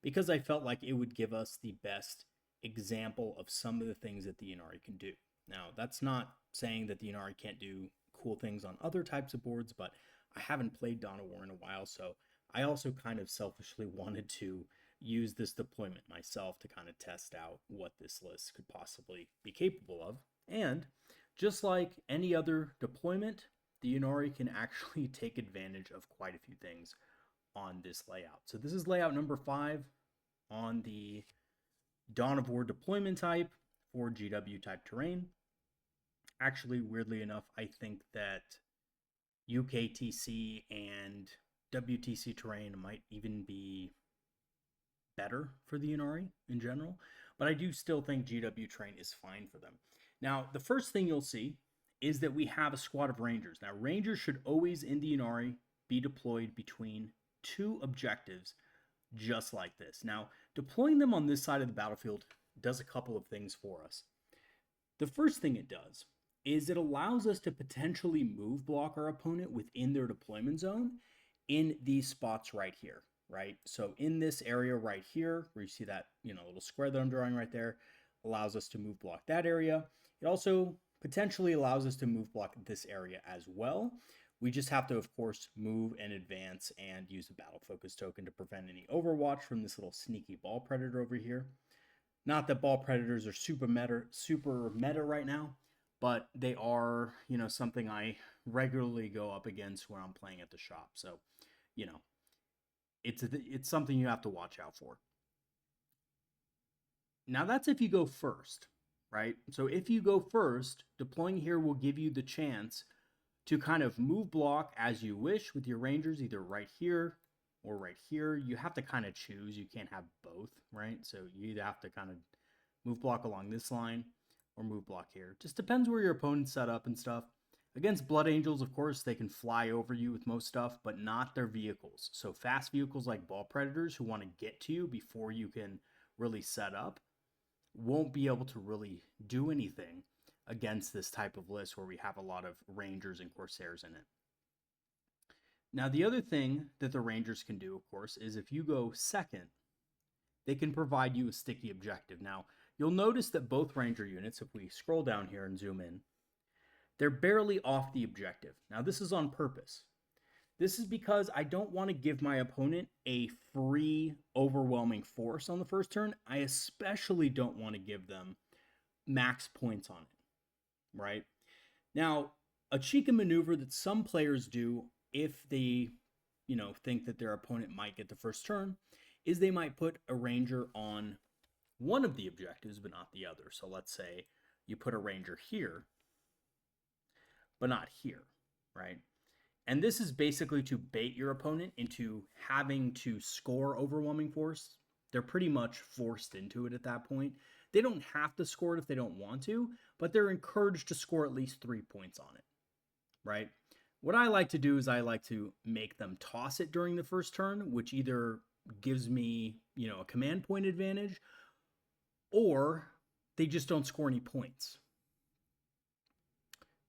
because I felt like it would give us the best example of some of the things that the Ynnari can do. Now, that's not saying that the Ynnari can't do cool things on other types of boards, but I haven't played Dawn of War in a while, so I also kind of selfishly wanted to use this deployment myself to kind of test out what this list could possibly be capable of. And just like any other deployment, the Ynnari can actually take advantage of quite a few things on this layout. So this is layout number 5 on the Dawn of War deployment type for GW type terrain. Actually, weirdly enough, I think that UKTC and WTC terrain might even be better for the Ynnari in general, but I do still think GW terrain is fine for them. Now, the first thing you'll see is that we have a squad of Rangers. Now, Rangers should always in the Ynnari be deployed between 2 objectives just like this. Now, deploying them on this side of the battlefield does a couple of things for us. The first thing it does is it allows us to potentially move block our opponent within their deployment zone in these spots right here, right? So in this area right here, where you see that, little square that I'm drawing right there, allows us to move block that area. It also potentially allows us to move block this area as well. We just have to, of course, move and advance and use the battle focus token to prevent any overwatch from this little sneaky ball predator over here. Not that ball predators are super meta right now, but they are, something I regularly go up against when I'm playing at the shop. So, it's something you have to watch out for. Now that's if you go first, right? So if you go first, deploying here will give you the chance to kind of move block as you wish with your Rangers, either right here or right here. You have to kind of choose. You can't have both, right? So you either have to kind of move block along this line or move block here. Just depends where your opponent's set up and stuff. Against Blood Angels, of course, they can fly over you with most stuff, but not their vehicles. So fast vehicles like Ball Predators who want to get to you before you can really set up won't be able to really do anything against this type of list where we have a lot of Rangers and Corsairs in it. Now, the other thing that the Rangers can do, of course, is if you go second, they can provide you a sticky objective. Now, you'll notice that both Ranger units, if we scroll down here and zoom in, they're barely off the objective. Now, this is on purpose. This is because I don't want to give my opponent a free overwhelming force on the first turn. I especially don't want to give them max points on it, right? Now, a cheeky maneuver that some players do if they, think that their opponent might get the first turn is they might put a Ranger on one of the objectives, but not the other. So let's say you put a Ranger here, but not here, right? And this is basically to bait your opponent into having to score overwhelming force. They're pretty much forced into it at that point. They don't have to score it if they don't want to, but they're encouraged to score at least 3 points on it, right? What I like to do is I like to make them toss it during the first turn, which either gives me, a command point advantage, or they just don't score any points,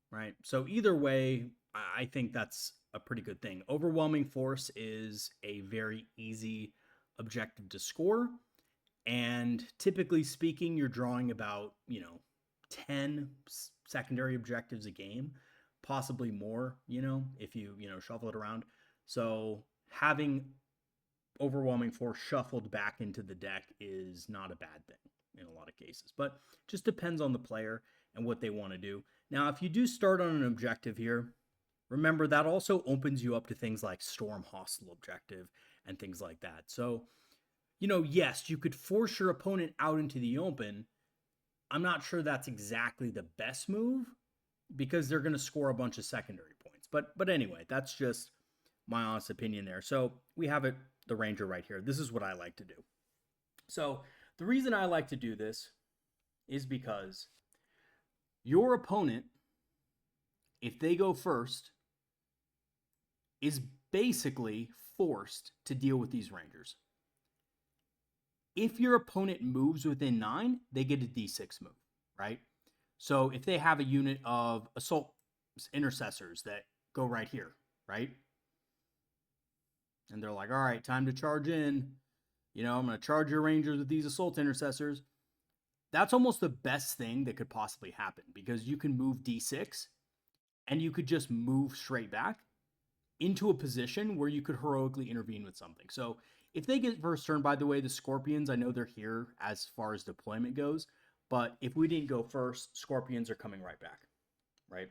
right? So either way, I think that's a pretty good thing. Overwhelming force is a very easy objective to score. And typically speaking, you're drawing about, 10 secondary objectives a game, possibly more, if you, shuffle it around. So having overwhelming force shuffled back into the deck is not a bad thing in a lot of cases, but just depends on the player and what they want to do. Now, if you do start on an objective here, remember that also opens you up to things like Storm Hostile objective and things like that. So, yes, you could force your opponent out into the open. I'm not sure that's exactly the best move because they're going to score a bunch of secondary points. But anyway, that's just my honest opinion there. So we have the Ranger right here. This is what I like to do. So the reason I like to do this is because your opponent, if they go first, is basically forced to deal with these rangers. If your opponent moves within 9, they get a d6 move, right? So if they have a unit of assault intercessors that go right here, right? And they're like, all right, time to charge in. You know, I'm going to charge your rangers with these assault intercessors. That's almost the best thing that could possibly happen because you can move d6 and you could just move straight back into a position where you could heroically intervene with something. So if they get first turn, by the way, the Scorpions, I know they're here as far as deployment goes, but if we didn't go first, Scorpions are coming right back, right?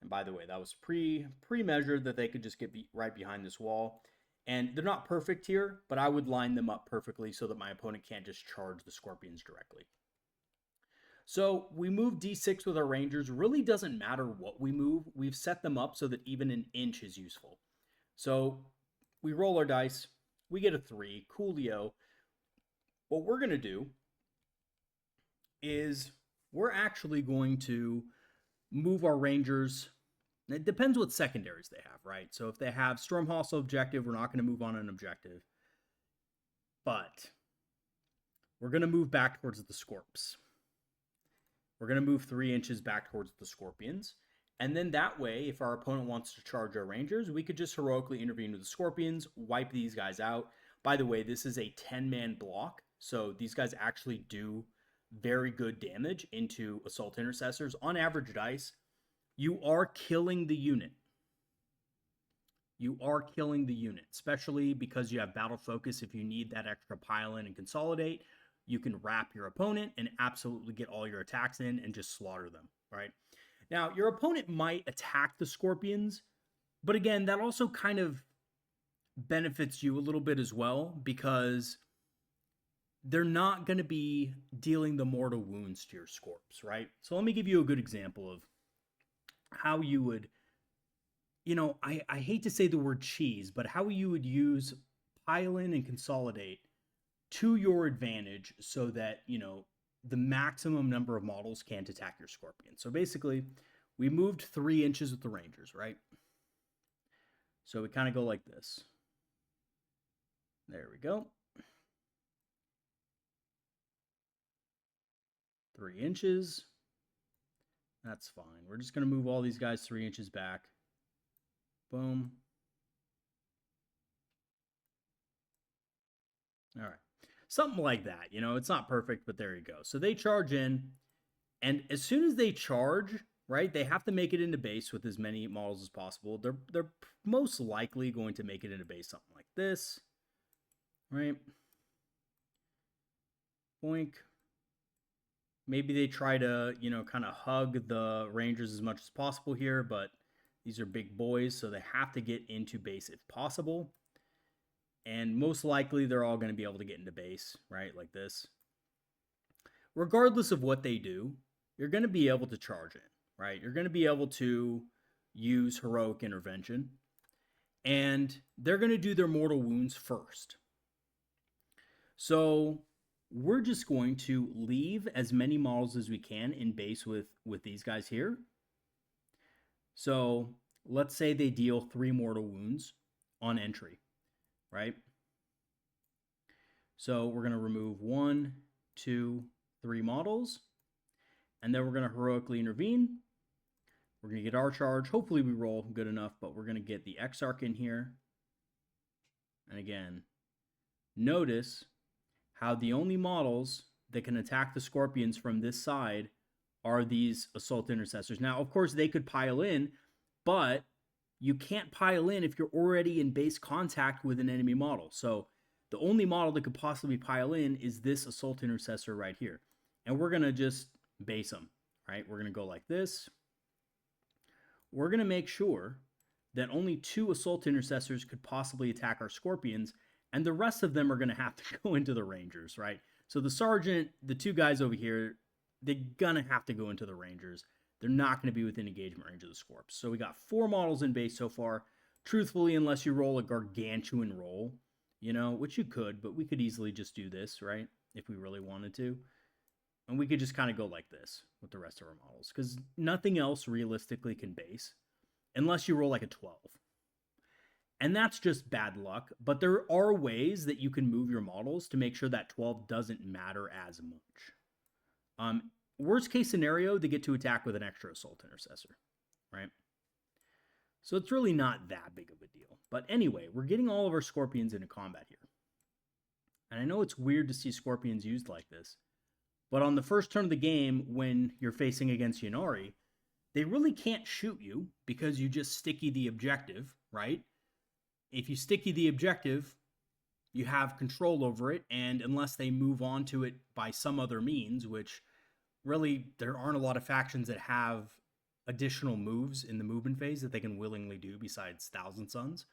And by the way, that was pre-measured that they could just get right behind this wall. And they're not perfect here, but I would line them up perfectly so that my opponent can't just charge the Scorpions directly. So we move d6 with our rangers. Really doesn't matter what we move. We've set them up so that even an inch is useful. So we roll our dice. We get a 3. Coolio. What we're going to do is we're actually going to move our rangers. It depends what secondaries they have, right? So if they have Storm Hostile objective, we're not going to move on an objective. But we're going to move back towards the Scorps. We're going to move 3 inches back towards the Scorpions. And then that way, if our opponent wants to charge our rangers, we could just heroically intervene with the Scorpions, wipe these guys out. By the way, this is a 10-man block, so these guys actually do very good damage into Assault Intercessors. On average dice, you are killing the unit. You are killing the unit, especially because you have Battle Focus. If you need that extra pile in and consolidate, you can wrap your opponent and absolutely get all your attacks in and just slaughter them, right? Now, your opponent might attack the Scorpions, but again, that also kind of benefits you a little bit as well because they're not going to be dealing the mortal wounds to your Scorps, right? So let me give you a good example of how you would, you know, I hate to say the word cheese, but how you would use pile in and consolidate to your advantage so that, you know, the maximum number of models can't attack your Scorpion. So basically, we moved 3 inches with the Rangers, right? So we kind of go like this. There we go. 3 inches. That's fine. We're just going to move all these guys 3 inches back. Boom. All right. Something like that. You know, it's not perfect, but there you go. So they charge in. And as soon as they charge, right, they have to make it into base with as many models as possible. They're most likely going to make it into base something like this. Right? Boink. Maybe they try to, you know, kind of hug the Rangers as much as possible here, but these are big boys, so they have to get into base if possible. And most likely they're all going to be able to get into base, right, like this. Regardless of what they do, you're going to be able to charge in, right? You're going to be able to use heroic intervention, and they're going to do their mortal wounds first. So we're just going to leave as many models as we can in base with these guys here. So let's say they deal 3 mortal wounds on entry, right? So we're going to remove 1, 2, 3 models, and then we're going to heroically intervene. We're going to get our charge. Hopefully we roll good enough, but we're going to get the Exarch in here. And again, notice how the only models that can attack the Scorpions from this side are these Assault Intercessors. Now, of course, they could pile in, but you can't pile in if you're already in base contact with an enemy model. So the only model that could possibly pile in is this Assault Intercessor right here. And we're going to just base them, right? We're going to go like this. We're going to make sure that only 2 Assault Intercessors could possibly attack our Scorpions, and the rest of them are going to have to go into the Rangers, right? So the Sergeant, the 2 guys over here, they're going to have to go into the Rangers. They're not going to be within engagement range of the Scorps. So we got 4 models in base so far. Truthfully, unless you roll a gargantuan roll, you know, which you could, but we could easily just do this, right? If we really wanted to. And we could just kind of go like this with the rest of our models, because nothing else realistically can base unless you roll like a 12. And that's just bad luck, but there are ways that you can move your models to make sure that 12 doesn't matter as much. Worst case scenario, they get to attack with an extra Assault Intercessor, right? So it's really not that big of a deal. But anyway, we're getting all of our Scorpions into combat here. And I know it's weird to see Scorpions used like this, but on the first turn of the game, when you're facing against Ynnari, they really can't shoot you because you just sticky the objective, right? If you sticky the objective, you have control over it, and unless they move on to it by some other means, which really there aren't a lot of factions that have additional moves in the movement phase that they can willingly do besides Thousand Suns,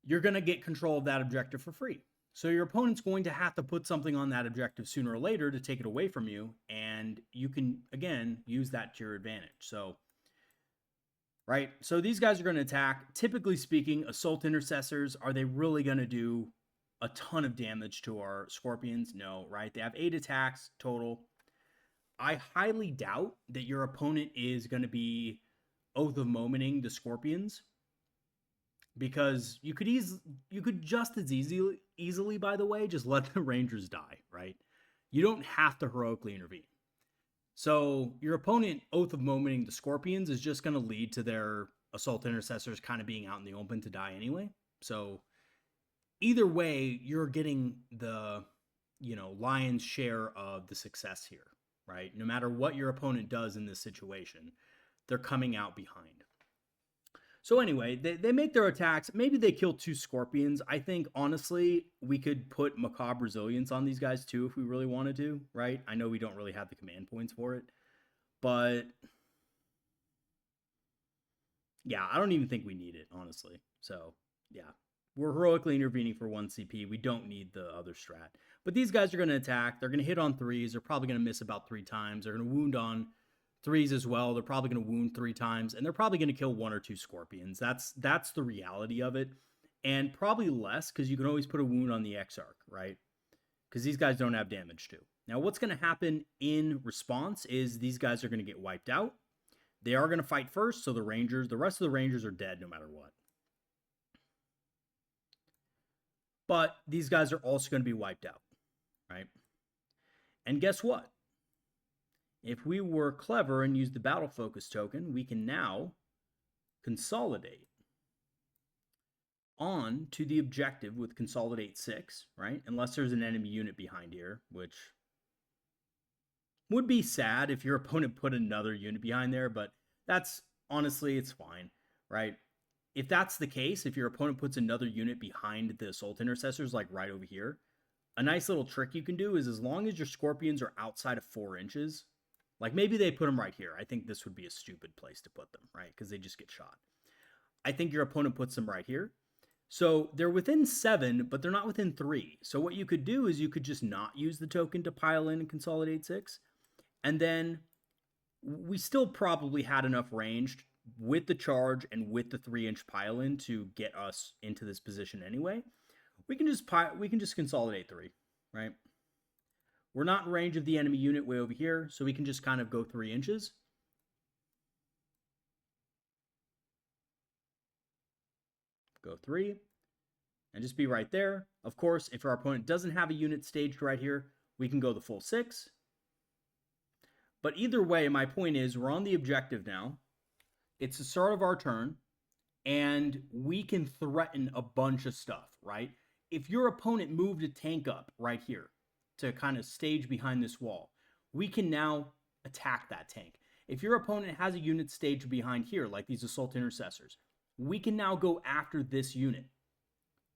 you're going to get control of that objective for free. So your opponent's going to have to put something on that objective sooner or later to take it away from you, and you can, again, use that to your advantage. So, right? So these guys are going to attack. Typically speaking, Assault Intercessors, are they really going to do a ton of damage to our Scorpions? No, right? They have 8 attacks total. I highly doubt that your opponent is going to be Oath of Momenting the Scorpions, because you could just as easily, by the way, just let the Rangers die, right? You don't have to heroically intervene. So your opponent Oath of Momenting the Scorpions is just going to lead to their Assault Intercessors kind of being out in the open to die anyway. So either way, you're getting the, lion's share of the success here, right? No matter what your opponent does in this situation, they're coming out behind. So anyway, they make their attacks. Maybe they kill 2 Scorpions. I think, honestly, we could put Macabre Resilience on these guys too if we really wanted to, right? I know we don't really have the command points for it. But, yeah, I don't even think we need it, honestly. So, yeah. We're heroically intervening for 1 CP. We don't need the other strat. But these guys are going to attack. They're going to hit on 3s. They're probably going to miss about 3 times. They're going to wound on 3s as well. They're probably going to wound 3 times, and they're probably going to kill 1 or 2 Scorpions. That's the reality of it, and probably less, because you can always put a wound on the Exarch, right? Because these guys don't have damage too. Now, what's going to happen in response is these guys are going to get wiped out. They are going to fight first, so the rest of the Rangers are dead no matter what. But these guys are also going to be wiped out, right? And guess what? If we were clever and used the Battle Focus token, we can now consolidate on to the objective with Consolidate 6, right? Unless there's an enemy unit behind here, which would be sad if your opponent put another unit behind there, but that's, honestly, it's fine, right? If that's the case, if your opponent puts another unit behind the Assault Intercessors, like right over here, a nice little trick you can do is, as long as your Scorpions are outside of 4 inches, like maybe they put them right here. I think this would be a stupid place to put them, right? Because they just get shot. I think your opponent puts them right here. So they're within 7, but they're not within 3. So what you could do is you could just not use the token to pile in and consolidate 6. And then we still probably had enough range with the charge and with the 3-inch pile in to get us into this position anyway. We can just consolidate 3, right? We're not in range of the enemy unit way over here, so we can just kind of go 3 inches. Go 3, and just be right there. Of course, if our opponent doesn't have a unit staged right here, we can go the full 6. But either way, my point is, we're on the objective now. It's the start of our turn, and we can threaten a bunch of stuff, right? If your opponent moved a tank up right here to kind of stage behind this wall, we can now attack that tank. If your opponent has a unit staged behind here, like these Assault Intercessors, we can now go after this unit,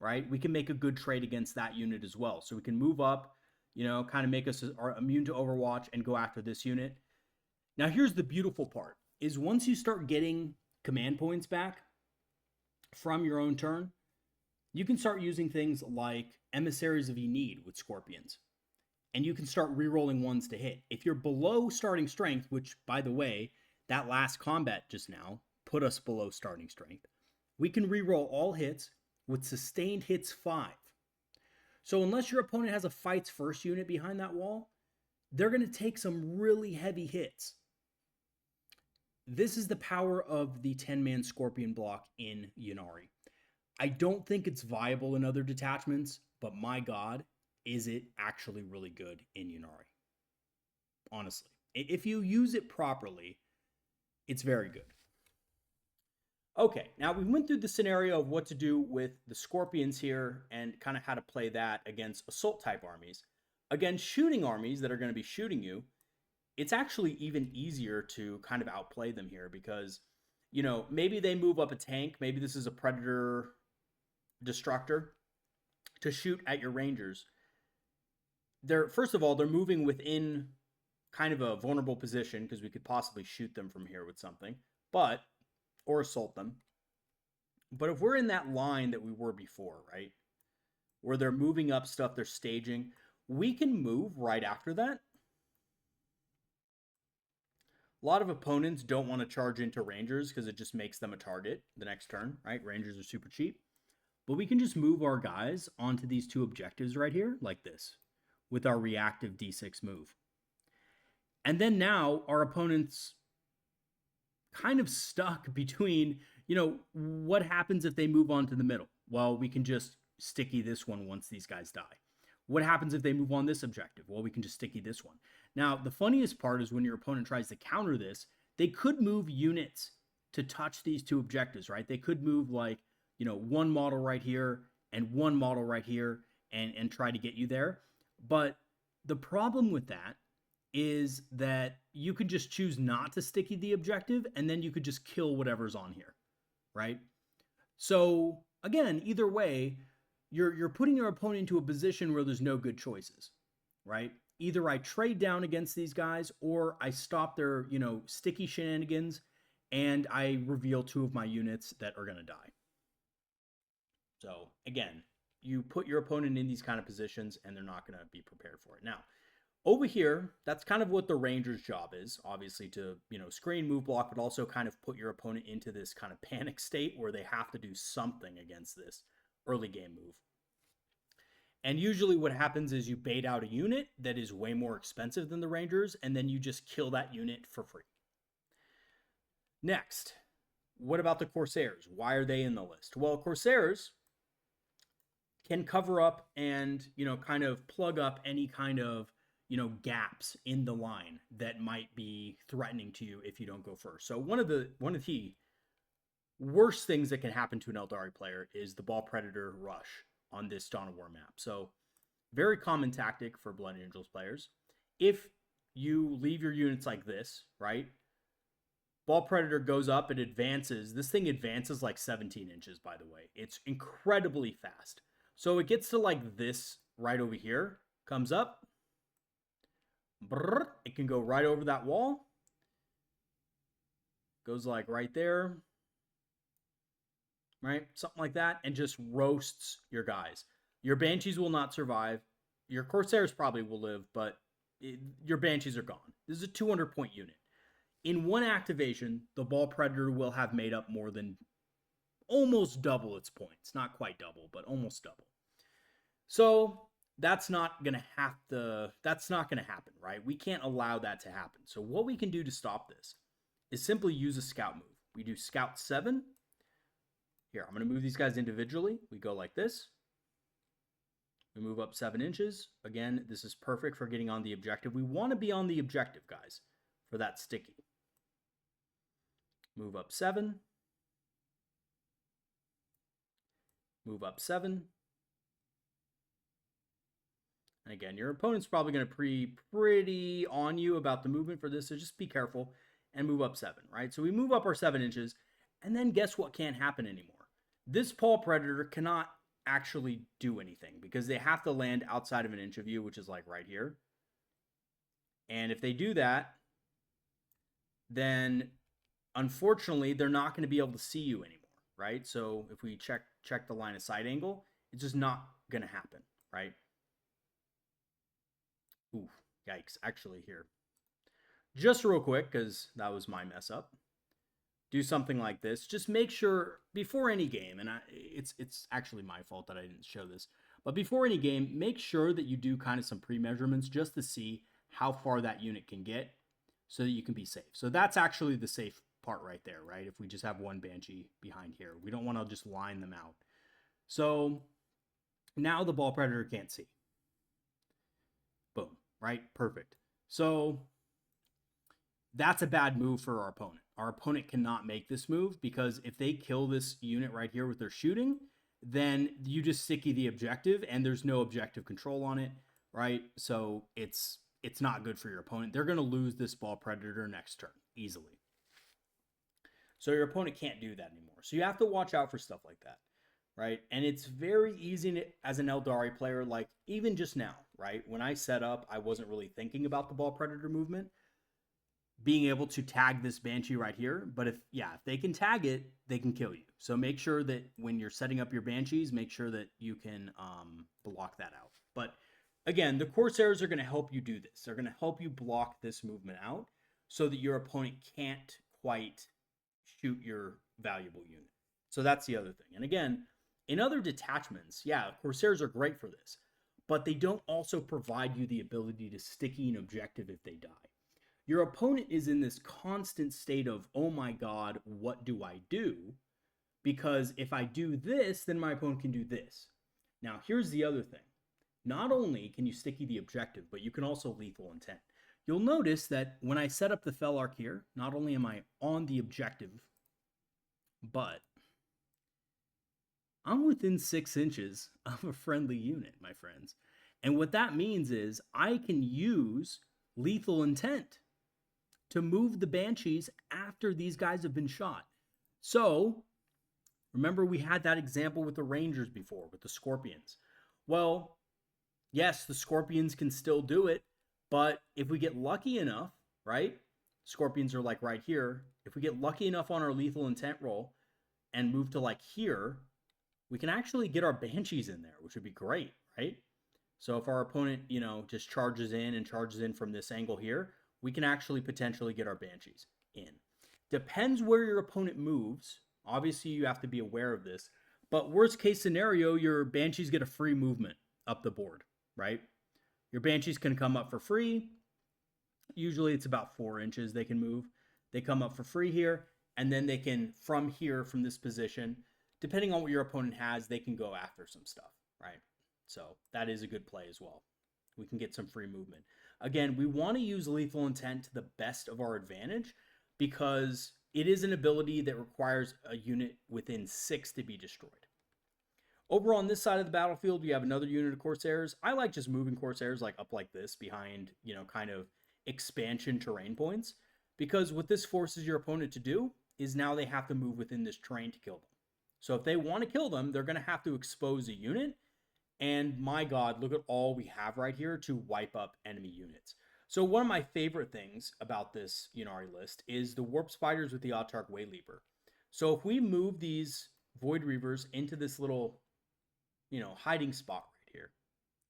right? We can make a good trade against that unit as well. So we can move up, kind of make us immune to Overwatch and go after this unit. Now, here's the beautiful part, is once you start getting command points back from your own turn, you can start using things like Emissaries of Ynnead with Scorpions. And you can start rerolling 1s to hit. If you're below starting strength, which, by the way, that last combat just now put us below starting strength, we can reroll all hits with sustained hits 5. So unless your opponent has a fights first unit behind that wall, they're going to take some really heavy hits. This is the power of the 10-man Scorpion block in Ynnari. I don't think it's viable in other detachments, but my God, is it actually really good in Ynnari? Honestly, if you use it properly, it's very good. Okay, now we went through the scenario of what to do with the Scorpions here and kind of how to play that against assault type armies. Against shooting armies that are going to be shooting you, it's actually even easier to kind of outplay them here because, you know, maybe they move up a tank. Maybe this is a Predator Destructor to shoot at your Rangers. First of all, they're moving within kind of a vulnerable position because we could possibly shoot them from here with something, or assault them. But if we're in that line that we were before, right, where they're moving up stuff, they're staging, we can move right after that. A lot of opponents don't want to charge into Rangers because it just makes them a target the next turn, right? Rangers are super cheap. But we can just move our guys onto these two objectives right here, like this, with our reactive D6 move. And then now our opponent's kind of stuck between, you know, what happens if they move on to the middle? Well, we can just sticky this one once these guys die. What happens if they move on this objective? Well, we can just sticky this one. Now, the funniest part is when your opponent tries to counter this, they could move units to touch these two objectives, right? They could move like, you know, one model right here and one model right here and try to get you there. But the problem with that is that you could just choose not to sticky the objective and then you could just kill whatever's on here, right? So again, either way, you're putting your opponent into a position where there's no good choices, right? Either I trade down against these guys or I stop their, you know, sticky shenanigans and I reveal two of my units that are going to die. So again, you put your opponent in these kind of positions and they're not going to be prepared for it. Now, over here, that's kind of what the Ranger's job is, obviously to, you know, screen, move, block, but also kind of put your opponent into this kind of panic state where they have to do something against this early game move. And usually what happens is you bait out a unit that is way more expensive than the Rangers, and then you just kill that unit for free. Next, what about the Corsairs? Why are they in the list? Well, Corsairs can cover up and, you know, kind of plug up any kind of, you know, gaps in the line that might be threatening to you if you don't go first. So one of the worst things that can happen to an Eldari player is the Ball Predator rush on this Dawn of War map. So very common tactic for Blood Angels players. If you leave your units like this, right? Ball Predator goes up and advances. This thing advances like 17 inches, by the way. It's incredibly fast. So it gets to like this right over here, comes up. It can go right over that wall. Goes like right there. Right? Something like that. And just roasts your guys. Your Banshees will not survive. Your Corsairs probably will live, but your Banshees are gone. This is a 200-point unit. In one activation, the Ball Predator will have made up more than almost double its points. Not quite double, but almost double. So that's not going to happen, right? We can't allow that to happen. So what we can do to stop this is simply use a scout move. We do scout 7. Here, I'm going to move these guys individually. We go like this. We move up 7 inches. Again, this is perfect for getting on the objective. We want to be on the objective, guys, for that sticky. Move up 7. Move up 7. And again, your opponent's probably going to be pretty on you about the movement for this, so just be careful and move up 7, right? So we move up our 7 inches, and then guess what can't happen anymore? This Paw Predator cannot actually do anything because they have to land outside of an inch of you, which is like right here. And if they do that, then unfortunately, they're not going to be able to see you anymore, right? So if we check the line of sight angle, it's just not going to happen, right? Ooh, yikes. Actually, here, just real quick, because that was my mess up. Do something like this. Just make sure before any game, and it's actually my fault that I didn't show this, But before any game, make sure that you do kind of some pre-measurements just to see how far that unit can get so that you can be safe. So that's actually the safe part right there, right? If we just have one Banshee behind here, we don't want to just line them out. So now the Ball Predator can't see. Boom, right? Perfect. So that's a bad move for our opponent. Our opponent cannot make this move because if they kill this unit right here with their shooting, then you just sticky the objective and there's no objective control on it, right? So it's not good for your opponent. They're going to lose this Ball Predator next turn easily. So your opponent can't do that anymore. So you have to watch out for stuff like that, right? And it's very easy to, as an Eldari player, like even just now, right? When I set up, I wasn't really thinking about the Ball Predator movement, being able to tag this Banshee right here. But if they can tag it, they can kill you. So make sure that when you're setting up your Banshees, make sure that you can block that out. But again, the Corsairs are going to help you do this. They're going to help you block this movement out so that your opponent can't quite shoot your valuable unit. So that's the other thing. And again, in other detachments, Corsairs are great for this, but they don't also provide you the ability to sticky an objective if they die. Your opponent is in this constant state of, oh my God, what do I do? Because if I do this, then my opponent can do this. Now, here's the other thing. Not only can you sticky the objective, but you can also lethal intent. You'll notice that when I set up the Fel Arc here, not only am I on the objective, but I'm within 6 inches of a friendly unit, my friends. And what that means is I can use lethal intent to move the Banshees after these guys have been shot. So, remember we had that example with the Rangers before, with the Scorpions. Well, yes, the Scorpions can still do it, but if we get lucky enough, right? Scorpions are like right here. If we get lucky enough on our lethal intent roll and move to like here, we can actually get our Banshees in there, which would be great, right? So if our opponent, just charges in from this angle here, we can actually potentially get our Banshees in. Depends where your opponent moves. Obviously, you have to be aware of this. But worst case scenario, your Banshees get a free movement up the board, right? Your Banshees can come up for free. Usually it's about 4 inches they can move. They come up for free here, and then they can, from here, from this position, depending on what your opponent has, they can go after some stuff, right? So that is a good play as well. We can get some free movement. Again, we want to use lethal intent to the best of our advantage because it is an ability that requires a unit within 6 to be destroyed. Over on this side of the battlefield, we have another unit of Corsairs. I like just moving Corsairs like up like this behind, kind of expansion terrain points, because what this forces your opponent to do is now they have to move within this terrain to kill them. So if they want to kill them, they're going to have to expose a unit. And my God, look at all we have right here to wipe up enemy units. So one of my favorite things about this Ynnari list is the Warp Spiders with the Autarch Wayleaper. So if we move these Void Reavers into this little, hiding spot right here,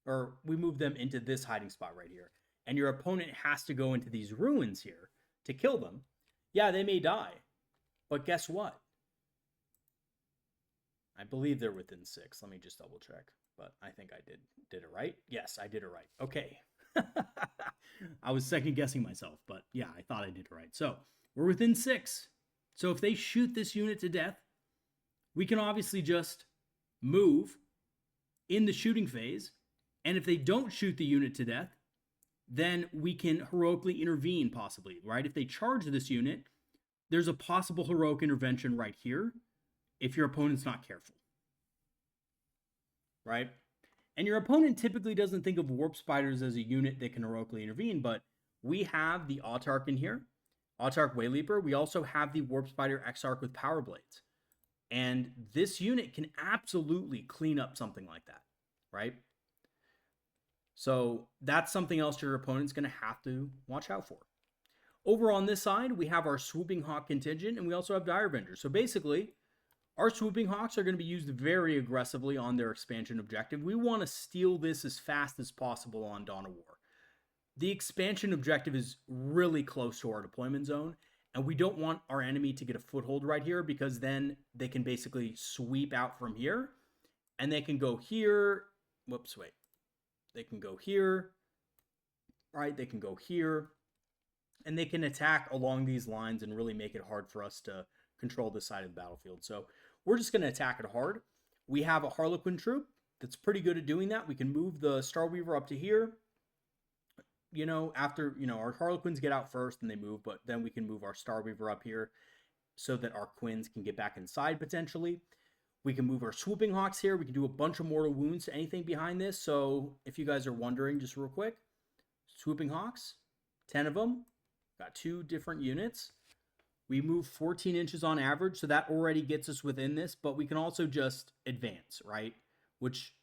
or we move them into this hiding spot right here, and your opponent has to go into these ruins here to kill them, they may die. But guess what? I believe they're within 6. Let me just double check. But I think I did it right. Yes, I did it right. Okay. I was second guessing myself, but I thought I did it right. So we're within 6. So if they shoot this unit to death, we can obviously just move in the shooting phase. And if they don't shoot the unit to death, then we can heroically intervene possibly, right? If they charge this unit, there's a possible heroic intervention right here if your opponent's not careful. Right? And your opponent typically doesn't think of Warp Spiders as a unit that can heroically intervene, but we have the Autarch in here, Autarch Wayleaper. We also have the Warp Spider Exarch with Power Blades. And this unit can absolutely clean up something like that, right? So that's something else your opponent's going to have to watch out for. Over on this side, we have our Swooping Hawk contingent, and we also have Dire Avenger. So basically, our Swooping Hawks are going to be used very aggressively on their expansion objective. We want to steal this as fast as possible on Dawn of War. The expansion objective is really close to our deployment zone, and we don't want our enemy to get a foothold right here because then they can basically sweep out from here, and they can go here, whoops, wait. They can go here, right? They can go here, and they can attack along these lines and really make it hard for us to control this side of the battlefield. So we're just going to attack it hard. We have a Harlequin troop that's pretty good at doing that. We can move the Starweaver up to here. After, our Harlequins get out first and they move, but then we can move our Starweaver up here so that our Quins can get back inside potentially. We can move our Swooping Hawks here. We can do a bunch of mortal wounds to anything behind this. So if you guys are wondering, just real quick, Swooping Hawks, 10 of them, got 2 different units. We move 14 inches on average, so that already gets us within this, but we can also just advance, right? Which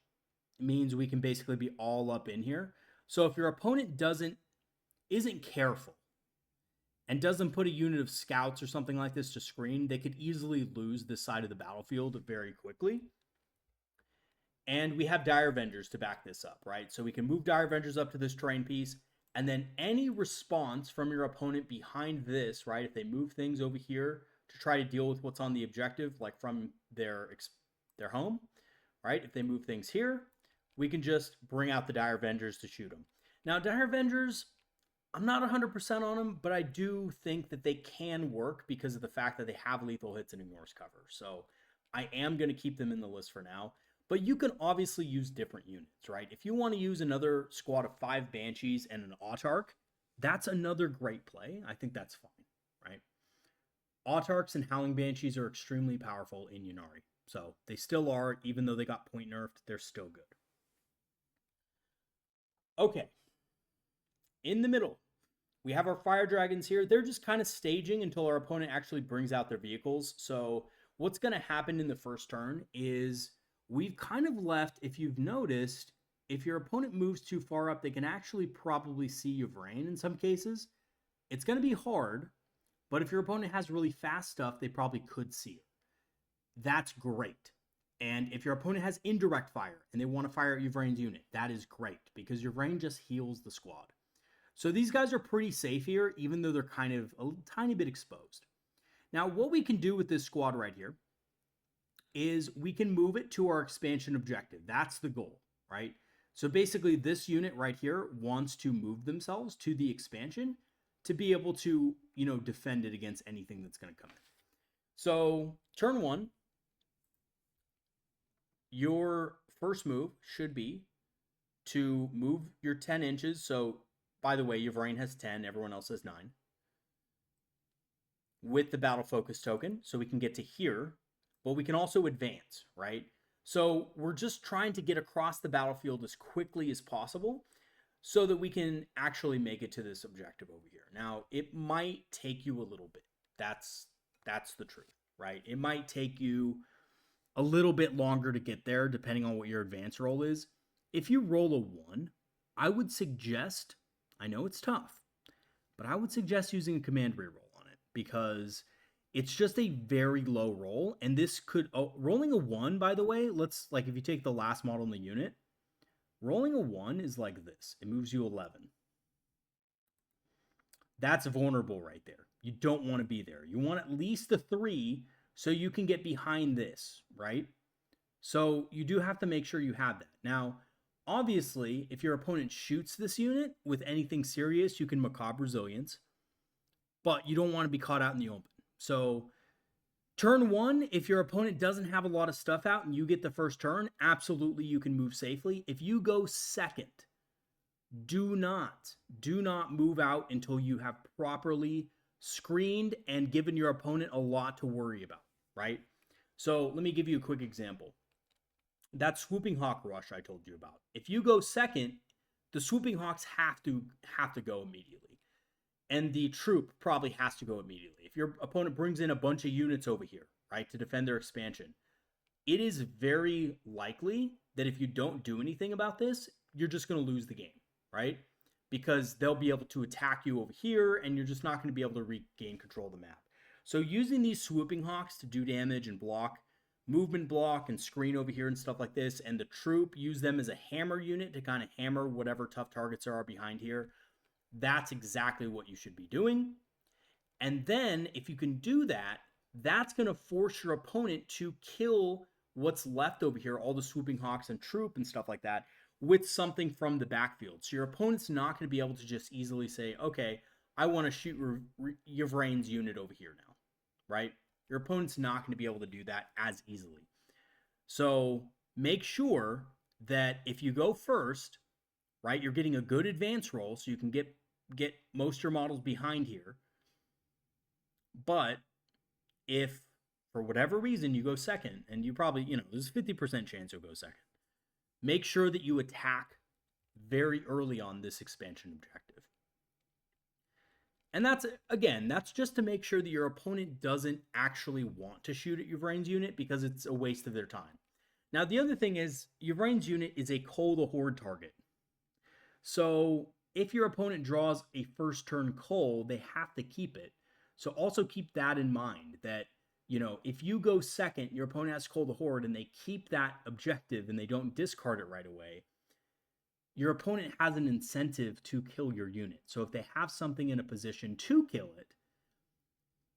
means we can basically be all up in here. So if your opponent isn't careful and doesn't put a unit of scouts or something like this to screen, they could easily lose this side of the battlefield very quickly. And we have Dire Avengers to back this up, right? So we can move Dire Avengers up to this terrain piece, and then any response from your opponent behind this, right? If they move things over here to try to deal with what's on the objective, like from their home, right? If they move things here, we can just bring out the Dire Avengers to shoot them. Now, Dire Avengers, I'm not 100% on them, but I do think that they can work because of the fact that they have lethal hits and ignores cover. So I am going to keep them in the list for now. But you can obviously use different units, right? If you want to use another squad of 5 Banshees and an Autarch, that's another great play. I think that's fine, right? Autarchs and Howling Banshees are extremely powerful in Ynnari. So they still are, even though they got point nerfed, they're still good. Okay. In the middle, we have our Fire Dragons here. They're just kind of staging until our opponent actually brings out their vehicles. So what's going to happen in the first turn is we've kind of left, if you've noticed, if your opponent moves too far up, they can actually probably see Yvraine in some cases. It's going to be hard, but if your opponent has really fast stuff, they probably could see it. That's great. And if your opponent has indirect fire and they want to fire at Yvraine's unit, that is great because Yvraine just heals the squad. So these guys are pretty safe here, even though they're kind of a tiny bit exposed. Now, what we can do with this squad right here is we can move it to our expansion objective. That's the goal, right? So basically, this unit right here wants to move themselves to the expansion to be able to, defend it against anything that's going to come in. So turn 1, your first move should be to move your 10 inches. So by the way, Yvraine has 10, everyone else has 9. With the Battle Focus token, so we can get to here, but we can also advance, right? So we're just trying to get across the battlefield as quickly as possible so that we can actually make it to this objective over here. Now, it might take you a little bit. That's the truth, right? It might take you a little bit longer to get there, depending on what your advance roll is. If you roll a 1, I would suggest, I know it's tough, but I would suggest using a command reroll on it because it's just a very low roll. And this could, rolling a 1, by the way, if you take the last model in the unit, rolling a 1 is like this. It moves you 11. That's vulnerable right there. You don't want to be there. You want at least a 3 so you can get behind this, right? So you do have to make sure you have that. Now, obviously, if your opponent shoots this unit with anything serious, you can Macabre Resilience, but you don't want to be caught out in the open. So turn 1, if your opponent doesn't have a lot of stuff out and you get the first turn, absolutely you can move safely. If you go second, do not move out until you have properly screened and given your opponent a lot to worry about, right? So let me give you a quick example. That Swooping Hawk rush I told you about. If you go second, the Swooping Hawks have to go immediately. And the troop probably has to go immediately. If your opponent brings in a bunch of units over here, right, to defend their expansion, it is very likely that if you don't do anything about this, you're just going to lose the game, right? Because they'll be able to attack you over here, and you're just not going to be able to regain control of the map. So using these Swooping Hawks to do damage and block, movement block and screen over here and stuff like this, and the troop, use them as a hammer unit to kind of hammer whatever tough targets there are behind here. That's exactly what you should be doing. And then if you can do that, that's going to force your opponent to kill what's left over here, all the swooping hawks and troop and stuff like that, with something from the backfield. So your opponent's not going to be able to just easily say, okay, I want to shoot Yvraine's unit over here now, right? Your opponent's not going to be able to do that as easily. So make sure that if you go first, right, you're getting a good advance roll so you can get most of your models behind here. But if for whatever reason you go second, and you probably, there's a 50% chance you'll go second, make sure that you attack very early on this expansion objective. And that's just to make sure that your opponent doesn't actually want to shoot at Yvraine's unit, because it's a waste of their time. Now, the other thing is, Yvraine's unit is a Cull the Horde target. So if your opponent draws a first turn Cull, they have to keep it. So also keep that in mind, that, if you go second, your opponent has Cull the Horde, and they keep that objective and they don't discard it right away, your opponent has an incentive to kill your unit. So if they have something in a position to kill it,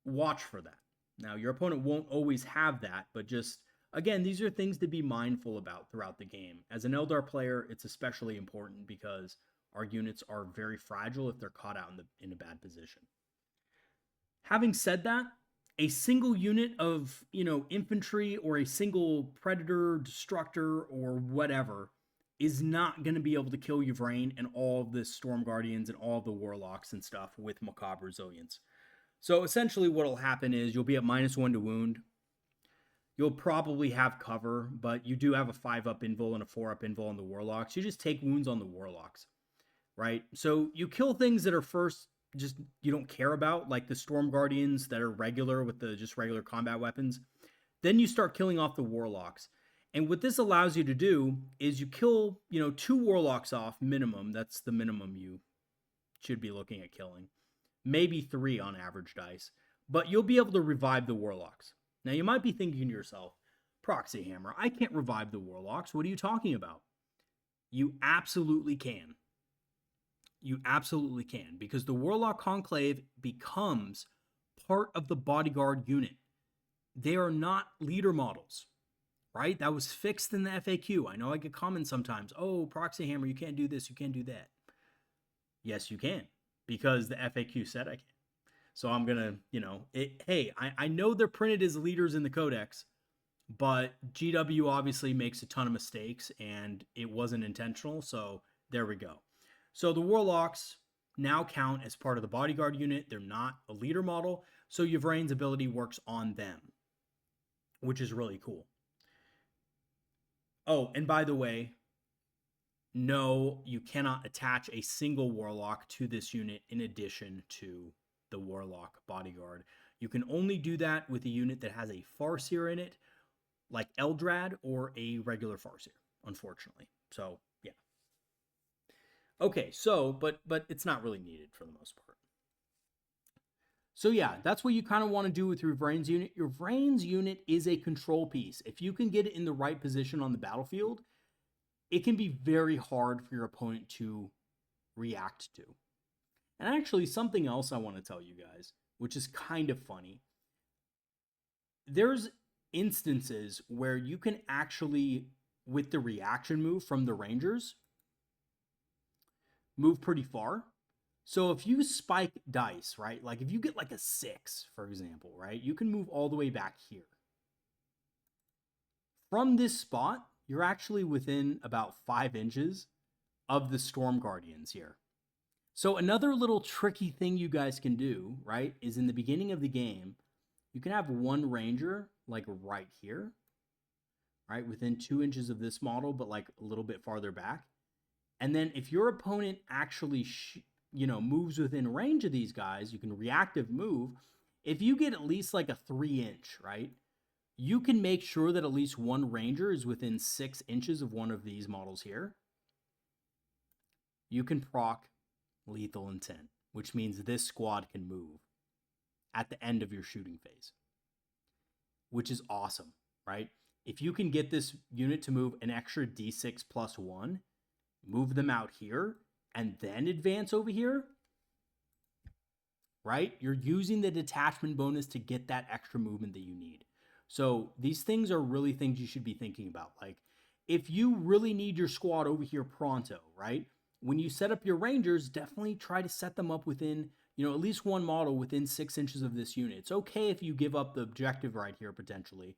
watch for that. Now, your opponent won't always have that, but just, again, these are things to be mindful about throughout the game. As an Eldar player, it's especially important because our units are very fragile if they're caught out in a bad position. Having said that, a single unit of, infantry or a single predator, destructor, or whatever is not going to be able to kill Yvraine and all of the Storm Guardians and all of the Warlocks and stuff with Macabre Resilience. So essentially what will happen is you'll be at -1 to wound. You'll probably have cover, but you do have a 5-up invul and a 4-up invul on the Warlocks. You just take wounds on the Warlocks, right? So you kill things that are first just you don't care about, like the Storm Guardians that are regular with the just regular combat weapons. Then you start killing off the Warlocks. And what this allows you to do is you kill, 2 Warlocks off minimum. That's the minimum you should be looking at killing. Maybe 3 on average dice. But you'll be able to revive the Warlocks. Now, you might be thinking to yourself, Proxy Hammer, I can't revive the Warlocks. What are you talking about? You absolutely can. You absolutely can, because the Warlock Conclave becomes part of the bodyguard unit. They are not leader models, right? That was fixed in the FAQ. I know I get comments sometimes, oh, Proxy Hammer, you can't do this, you can't do that. Yes, you can, because the FAQ said I can. So I'm going to, I know they're printed as leaders in the codex, but GW obviously makes a ton of mistakes, and it wasn't intentional, so there we go. So the Warlocks now count as part of the bodyguard unit. They're not a leader model, so Yvraine's ability works on them, which is really cool. Oh, and by the way, no, you cannot attach a single Warlock to this unit in addition to the Warlock bodyguard. You can only do that with a unit that has a Farseer in it, like Eldrad, or a regular Farseer, unfortunately. So, yeah. Okay, so, but it's not really needed for the most part. So yeah, that's what you kind of want to do with your Yvraine's unit. Your Yvraine's unit is a control piece. If you can get it in the right position on the battlefield, it can be very hard for your opponent to react to. And actually, something else I want to tell you guys, which is kind of funny. There's instances where you can actually, with the reaction move from the Rangers, move pretty far. So if you spike dice, right? Like if you get like a 6, for example, right? You can move all the way back here. From this spot, you're actually within about 5 inches of the Storm Guardians here. So another little tricky thing you guys can do, right, is in the beginning of the game, you can have one Ranger like right here, right, within 2 inches of this model, but like a little bit farther back. And then if your opponent actually, moves within range of these guys, you can reactive move. If you get at least like a 3-inch, right, you can make sure that at least one Ranger is within 6 inches of one of these models here. You can proc Lethal Intent, which means this squad can move at the end of your shooting phase, which is awesome, right? If you can get this unit to move an extra D6 plus 1, move them out here, and then advance over here, right? You're using the detachment bonus to get that extra movement that you need. So these things are really things you should be thinking about. Like, if you really need your squad over here pronto, right? When you set up your Rangers, definitely try to set them up within, at least one model within 6 inches of this unit. It's okay if you give up the objective right here, potentially.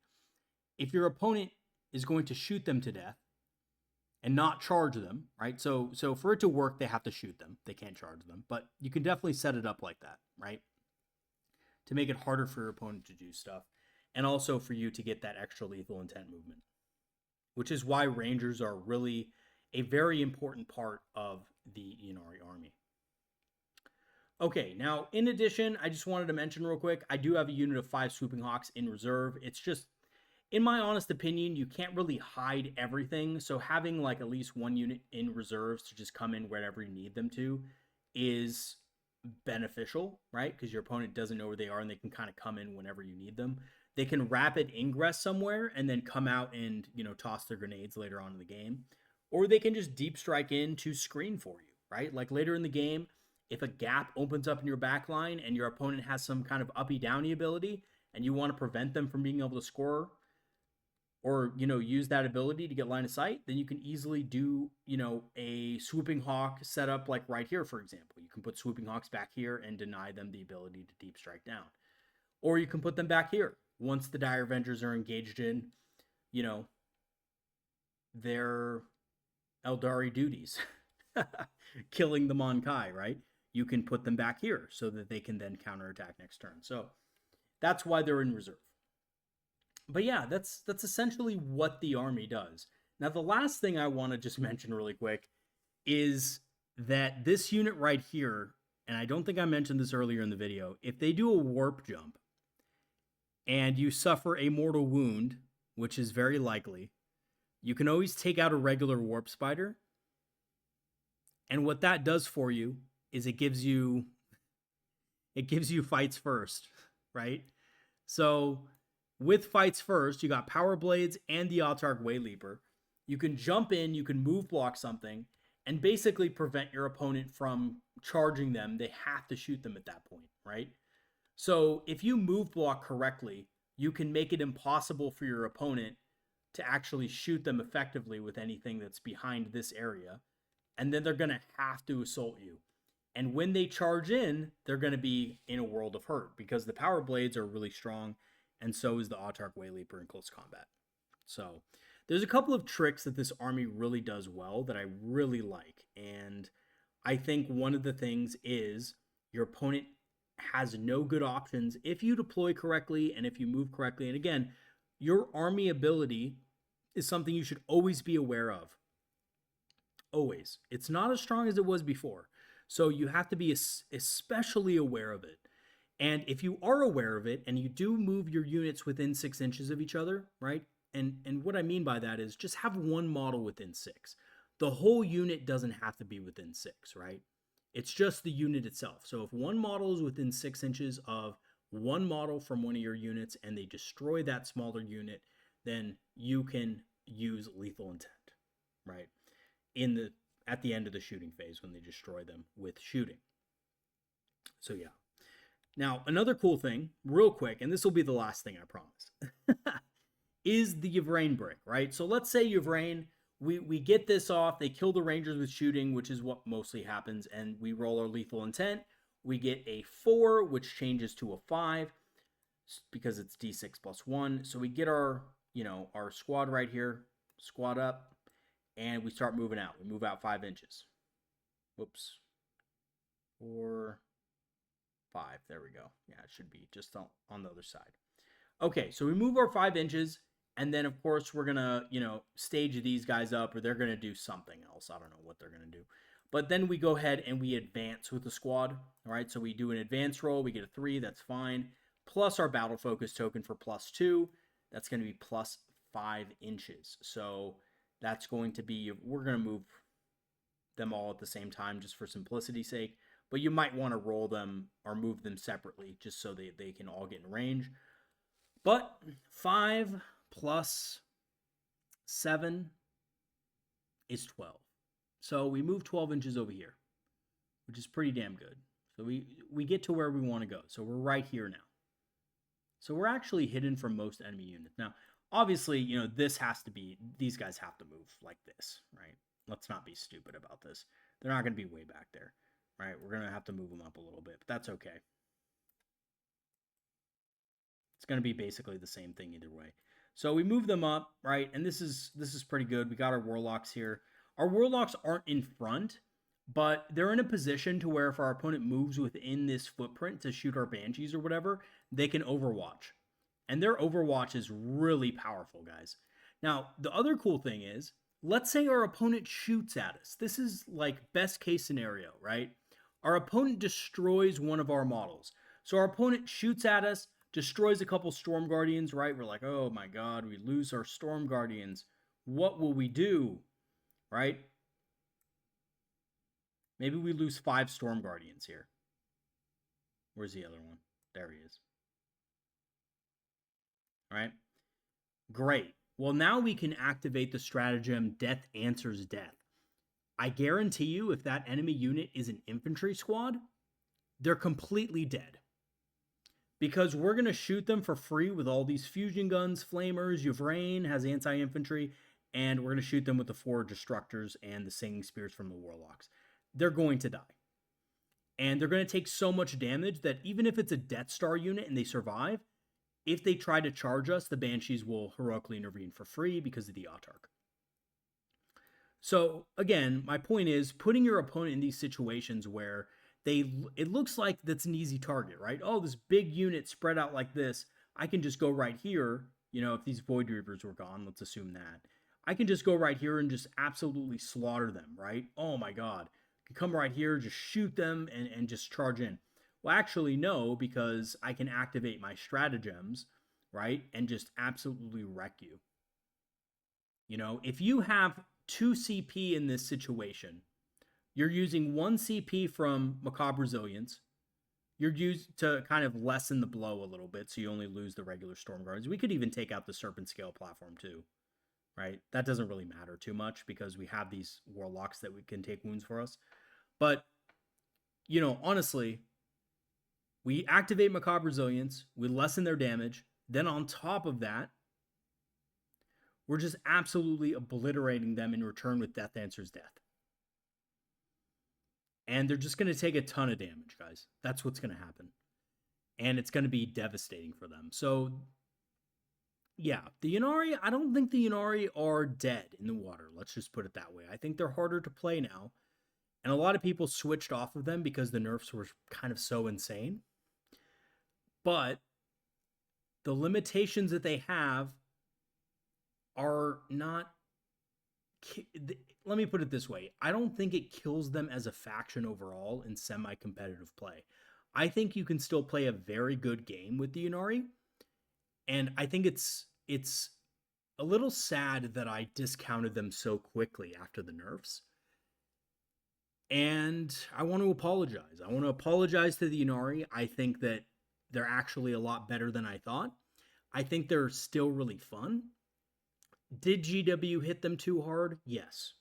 If your opponent is going to shoot them to death and not charge them, right? So for it to work, they have to shoot them. They can't charge them. But you can definitely set it up like that, right? To make it harder for your opponent to do stuff. And also for you to get that extra lethal intent movement, which is why Rangers are really a very important part of the Ynnari army. Okay, now in addition, I just wanted to mention real quick, I do have a unit of 5 Swooping Hawks in reserve. It's just, in my honest opinion, you can't really hide everything. So having like at least one unit in reserves to just come in wherever you need them to is beneficial, right? Because your opponent doesn't know where they are and they can kind of come in whenever you need them. They can rapid ingress somewhere and then come out and, toss their grenades later on in the game. Or they can just deep strike in to screen for you, right? Like later in the game, if a gap opens up in your back line and your opponent has some kind of uppy downy ability and you want to prevent them from being able to score or, use that ability to get line of sight, then you can easily do, a Swooping Hawk setup like right here, for example. You can put Swooping Hawks back here and deny them the ability to deep strike down. Or you can put them back here once the Dire Avengers are engaged in, their Eldari duties, killing the Monkai, right? You can put them back here so that they can then counterattack next turn. So that's why they're in reserve. But yeah, that's essentially what the army does. Now, the last thing I want to just mention really quick is that this unit right here, and I don't think I mentioned this earlier in the video, if they do a warp jump and you suffer a mortal wound, which is very likely, you can always take out a regular warp spider. And what that does for you is it gives you fights first, right? So with fights first, you got Power Blades and the Autarch Wayleaper. You can jump in, you can move block something, and basically prevent your opponent from charging them. They have to shoot them at that point, right? So if you move block correctly, you can make it impossible for your opponent to actually shoot them effectively with anything that's behind this area. And then they're going to have to assault you. And when they charge in, they're going to be in a world of hurt because the Power Blades are really strong, and so is the Autarch Wayleaper in close combat. So there's a couple of tricks that this army really does well that I really like. And I think one of the things is your opponent has no good options if you deploy correctly and if you move correctly. And again, your army ability is something you should always be aware of. Always. It's not as strong as it was before. So you have to be especially aware of it. And if you are aware of it and you do move your units within 6 inches of each other, right? And what I mean by that is just have one model within 6. The whole unit doesn't have to be within 6, right? It's just the unit itself. So if one model is within 6 inches of one model from one of your units and they destroy that smaller unit, then you can use lethal intent, right? At the end of the shooting phase when they destroy them with shooting. So yeah. Now, another cool thing, real quick, and this will be the last thing I promise, is the Yvrain brick, right? So let's say Yvrain, we get this off, they kill the Rangers with shooting, which is what mostly happens, and we roll our lethal intent. We get a 4, which changes to a 5 because it's D6 plus 1. So we get our squad right here, squad up, and we start moving out. We move out 5 inches. Whoops. 4, 5. There we go. Yeah, it should be just on the other side. Okay, so we move our 5 inches, and then, of course, we're going to, stage these guys up, or they're going to do something else. I don't know what they're going to do. But then we go ahead and we advance with the squad. All right, so we do an advance roll. We get a 3. That's fine. Plus our battle focus token for +2. That's going to be plus 5 inches. So that's going to be, we're going to move them all at the same time just for simplicity's sake. But you might want to roll them or move them separately just so they can all get in range. But 5 plus 7 is 12. So we move 12 inches over here, which is pretty damn good. So we get to where we want to go. So we're right here now. So we're actually hidden from most enemy units. Now, obviously, you know, this has to be, these guys have to move like this, right? Let's not be stupid about this. They're not going to be way back there, right? We're going to have to move them up a little bit, but that's okay. It's going to be basically the same thing either way. So we move them up, right? And this is pretty good. We got our warlocks here. Our warlocks aren't in front, but they're in a position to where if our opponent moves within this footprint to shoot our banshees or whatever, they can overwatch. And their overwatch is really powerful, guys. Now, the other cool thing is, let's say our opponent shoots at us. This is like best case scenario, right? Our opponent destroys one of our models. So our opponent shoots at us, destroys a couple Storm Guardians, right? We're like, oh my god, we lose our Storm Guardians. What will we do, right? Maybe we lose 5 Storm Guardians here. Where's the other one? There he is. All right. Great. Well, now we can activate the stratagem Death Answers Death. I guarantee you, if that enemy unit is an infantry squad, they're completely dead. Because we're going to shoot them for free with all these fusion guns, flamers, Yvrain has anti-infantry, and we're going to shoot them with the 4 destructors and the singing spears from the warlocks. They're going to die. And they're going to take so much damage that even if it's a Death Star unit and they survive, if they try to charge us, the Banshees will heroically intervene for free because of the Autarch. So, again, my point is putting your opponent in these situations where it looks like that's an easy target, right? Oh, this big unit spread out like this. I can just go right here. You know, if these Void Reavers were gone, let's assume that. I can just go right here and just absolutely slaughter them, right? Oh my god. I can come right here, just shoot them, and just charge in. Well, actually, no, because I can activate my stratagems, right? And just absolutely wreck you. You know, if you have 2 CP in this situation, you're using 1 CP from Macabre Resilience. You're used to kind of lessen the blow a little bit, so you only lose the regular Storm Guards. We could even take out the Serpent Scale platform too, right? That doesn't really matter too much because we have these Warlocks that we can take wounds for us. But, you know, honestly, we activate Macabre Resilience, we lessen their damage, then on top of that, we're just absolutely obliterating them in return with Death Answers Death. And they're just going to take a ton of damage, guys. That's what's going to happen. And it's going to be devastating for them. So, yeah, the Ynnari, I don't think the Ynnari are dead in the water. Let's just put it that way. I think they're harder to play now. And a lot of people switched off of them because the nerfs were kind of so insane. But the limitations that they have are not... Let me put it this way. I don't think it kills them as a faction overall in semi-competitive play. I think you can still play a very good game with the Ynnari. And I think it's a little sad that I discounted them so quickly after the nerfs. And I want to apologize. I want to apologize to the Ynnari. I think that they're actually a lot better than I thought. I think they're still really fun. Did GW hit them too hard? Yes.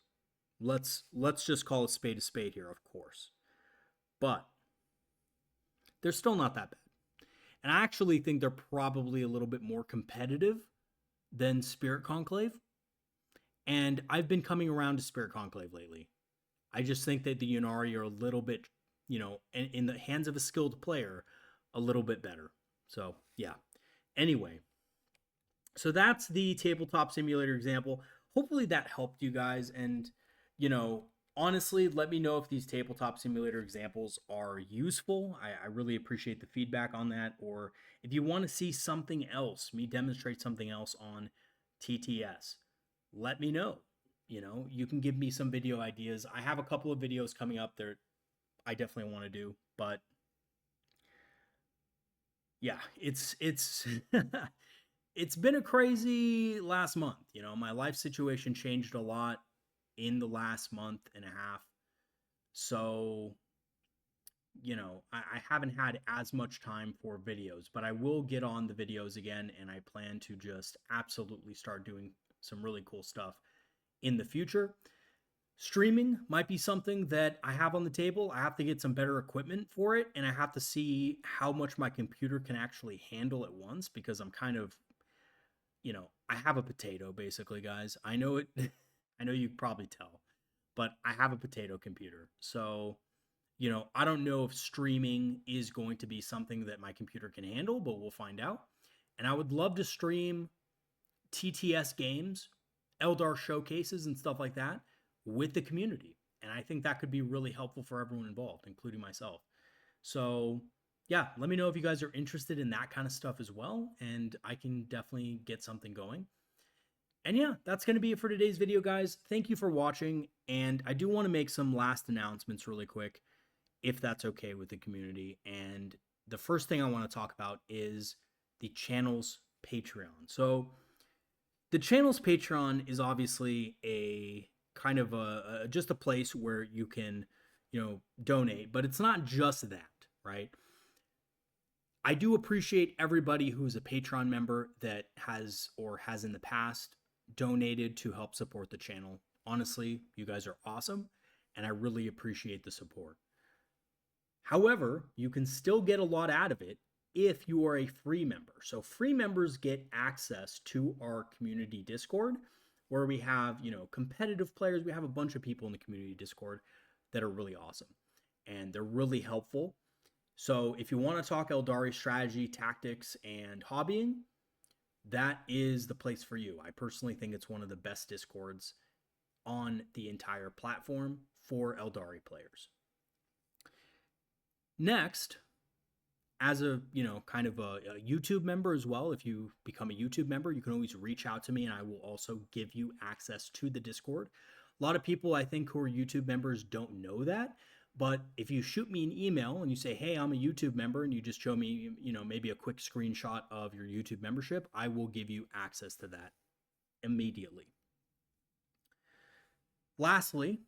Let's just call a spade here, of course. But they're still not that bad. And I actually think they're probably a little bit more competitive than Spirit Conclave. And I've been coming around to Spirit Conclave lately. I just think that the Ynnari are a little bit, you know, in the hands of a skilled player, a little bit better. So, yeah. Anyway, so that's the Tabletop Simulator example. Hopefully that helped you guys. And, you know, honestly, let me know if these Tabletop Simulator examples are useful. I really appreciate the feedback on that. Or if you want to see something else, me demonstrate something else on TTS, let me know. You know, you can give me some video ideas. I have a couple of videos coming up there I definitely want to do, but yeah, it's it's been a crazy last month. You know, my life situation changed a lot in the last month and a half. So, you know, I haven't had as much time for videos, but I will get on the videos again, and I plan to just absolutely start doing some really cool stuff in the future. Streaming might be something that I have on the table. I have to get some better equipment for it, and I have to see how much my computer can actually handle at once because I'm kind of, I have a potato basically, guys. I know it. I know you probably tell, but I have a potato computer. So, I don't know if streaming is going to be something that my computer can handle, but we'll find out. And I would love to stream TTS games, Eldar showcases, and stuff like that with the community. And I think that could be really helpful for everyone involved, including myself. So, yeah, let me know if you guys are interested in that kind of stuff as well, and I can definitely get something going. And yeah, that's going to be it for today's video, guys. Thank you for watching, and I do want to make some last announcements really quick, if that's okay with the community. And the first thing I want to talk about is the channel's Patreon. So, the channel's Patreon is obviously a kind of just a place where you can, donate, but it's not just that, right? I do appreciate everybody who's a Patreon member that has or has in the past donated to help support the channel. Honestly, you guys are awesome, and I really appreciate the support. However, you can still get a lot out of it if you are a free member. So free members get access to our community Discord, where we have, competitive players. We have a bunch of people in the community Discord that are really awesome, and they're really helpful. So if you want to talk Eldari strategy, tactics, and hobbying, that is the place for you. I personally think it's one of the best Discords on the entire platform for Eldari players. Next, as a, kind of a YouTube member as well, if you become a YouTube member, you can always reach out to me and I will also give you access to the Discord. A lot of people, I think, who are YouTube members don't know that. But if you shoot me an email and you say, hey, I'm a YouTube member, and you just show me, maybe a quick screenshot of your YouTube membership, I will give you access to that immediately. Lastly,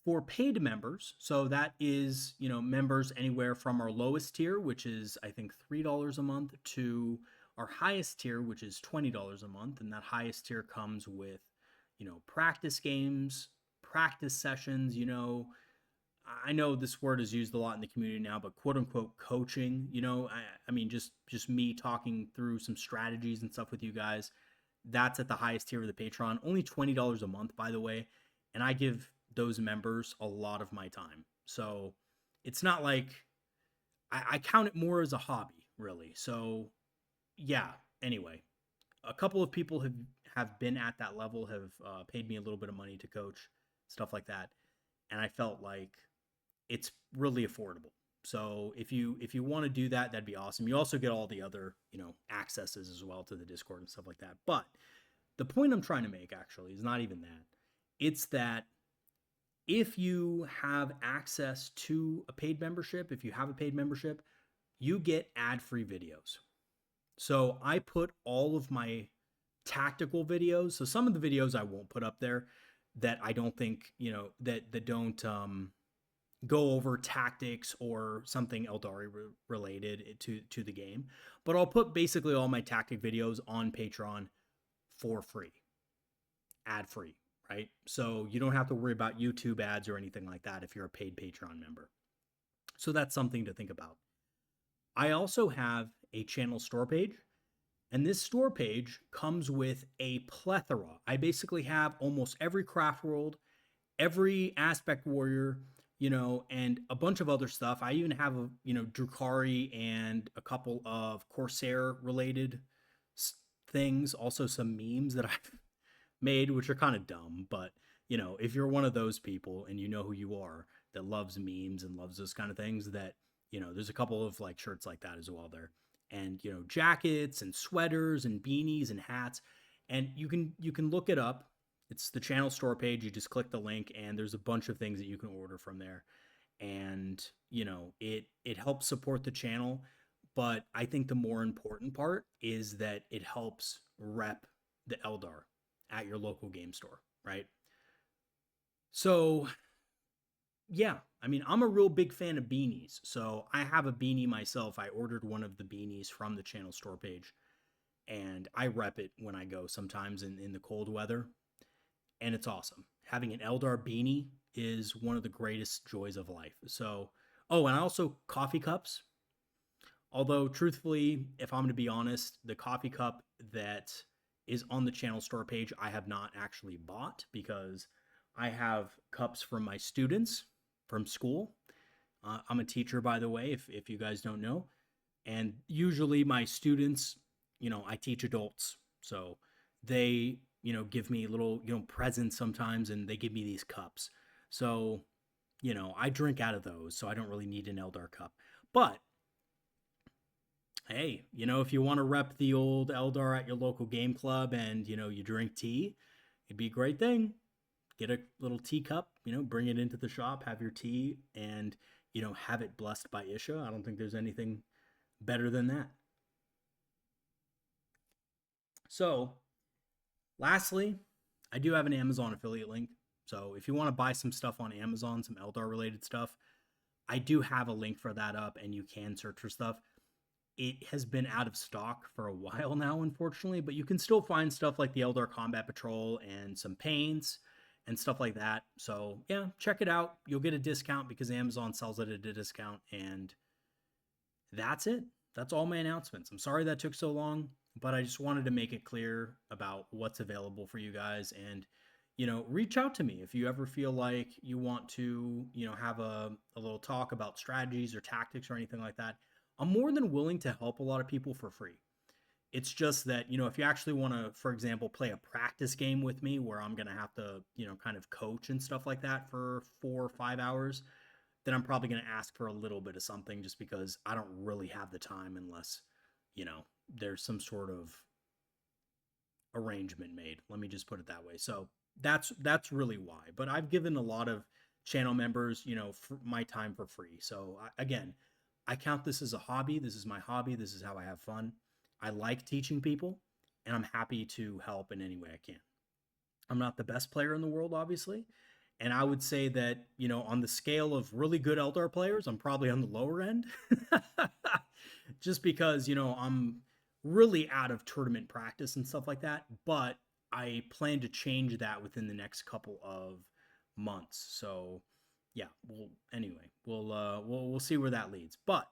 for paid members, so that is, members anywhere from our lowest tier, which is, I think, $3 a month, to our highest tier, which is $20 a month. And that highest tier comes with, practice games, practice sessions, I know this word is used a lot in the community now, but quote unquote coaching, I mean, just me talking through some strategies and stuff with you guys. That's at the highest tier of the Patreon, only $20 a month, by the way. And I give those members a lot of my time. So it's not like I count it more as a hobby, really. So yeah, anyway, a couple of people have been at that level, have paid me a little bit of money to coach, stuff like that. And I felt like it's really affordable. So if you want to do that, that'd be awesome. You also get all the other, accesses as well to the Discord and stuff like that. But the point I'm trying to make actually is not even that. It's that if you have access to a paid membership, if you have a paid membership, you get ad-free videos. So I put all of my tactical videos. So some of the videos I won't put up there that I don't think, that don't go over tactics or something Eldari related to the game. But I'll put basically all my tactic videos on Patreon for free, ad-free, right? So you don't have to worry about YouTube ads or anything like that if you're a paid Patreon member. So that's something to think about. I also have a channel store page, and this store page comes with a plethora. I basically have almost every craft world, every aspect warrior, and a bunch of other stuff. I even have a, Drukhari and a couple of Corsair related things, also some memes that I've made, which are kind of dumb, but if you're one of those people and you know who you are that loves memes and loves those kind of things, that, there's a couple of like shirts like that as well there. And, jackets and sweaters and beanies and hats. And you can look it up. It's the channel store page. You just click the link and there's a bunch of things that you can order from there. And, it helps support the channel. But I think the more important part is that it helps rep the Eldar at your local game store, right? So yeah, I mean, I'm a real big fan of beanies. So I have a beanie myself. I ordered one of the beanies from the channel store page, and I rep it when I go sometimes in the cold weather. And it's awesome. having an Eldar beanie is one of the greatest joys of life. So, oh, and also coffee cups. Although, truthfully, if I'm going to be honest, the coffee cup that is on the channel store page, I have not actually bought because I have cups from my students from school. I'm a teacher, by the way, if you guys don't know. And usually my students, I teach adults. So they, give me little, presents sometimes and they give me these cups. So, I drink out of those. So I don't really need an Eldar cup. But hey, if you want to rep the old Eldar at your local game club and, you drink tea, it'd be a great thing. Get a little teacup, bring it into the shop, have your tea, and, have it blessed by Isha. I don't think there's anything better than that. So, lastly, I do have an Amazon affiliate link. So, if you want to buy some stuff on Amazon, some Eldar related stuff, I do have a link for that up and you can search for stuff. It has been out of stock for a while now, unfortunately, but you can still find stuff like the Eldar Combat Patrol and some paints and stuff like that. So, yeah, check it out. You'll get a discount because Amazon sells it at a discount. And that's it. That's all my announcements. I'm sorry that took so long, but I just wanted to make it clear about what's available for you guys. And, reach out to me if you ever feel like you want to, have a little talk about strategies or tactics or anything like that. I'm more than willing to help a lot of people for free. It's just that, if you actually want to, for example, play a practice game with me where I'm going to have to, kind of coach and stuff like that for 4 or 5 hours, then I'm probably going to ask for a little bit of something just because I don't really have the time unless, there's some sort of arrangement made. Let me just put it that way. So that's really why. But I've given a lot of channel members, my time for free. So again, I count this as a hobby. This is my hobby. This is how I have fun. I like teaching people, and I'm happy to help in any way I can. I'm not the best player in the world, obviously. And I would say that, on the scale of really good Eldar players, I'm probably on the lower end. Just because, I'm really out of tournament practice and stuff like that. But I plan to change that within the next couple of months. So, yeah, we'll see where that leads. But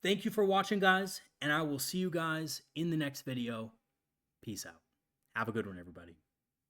thank you for watching, guys, and I will see you guys in the next video. Peace out. Have a good one, everybody.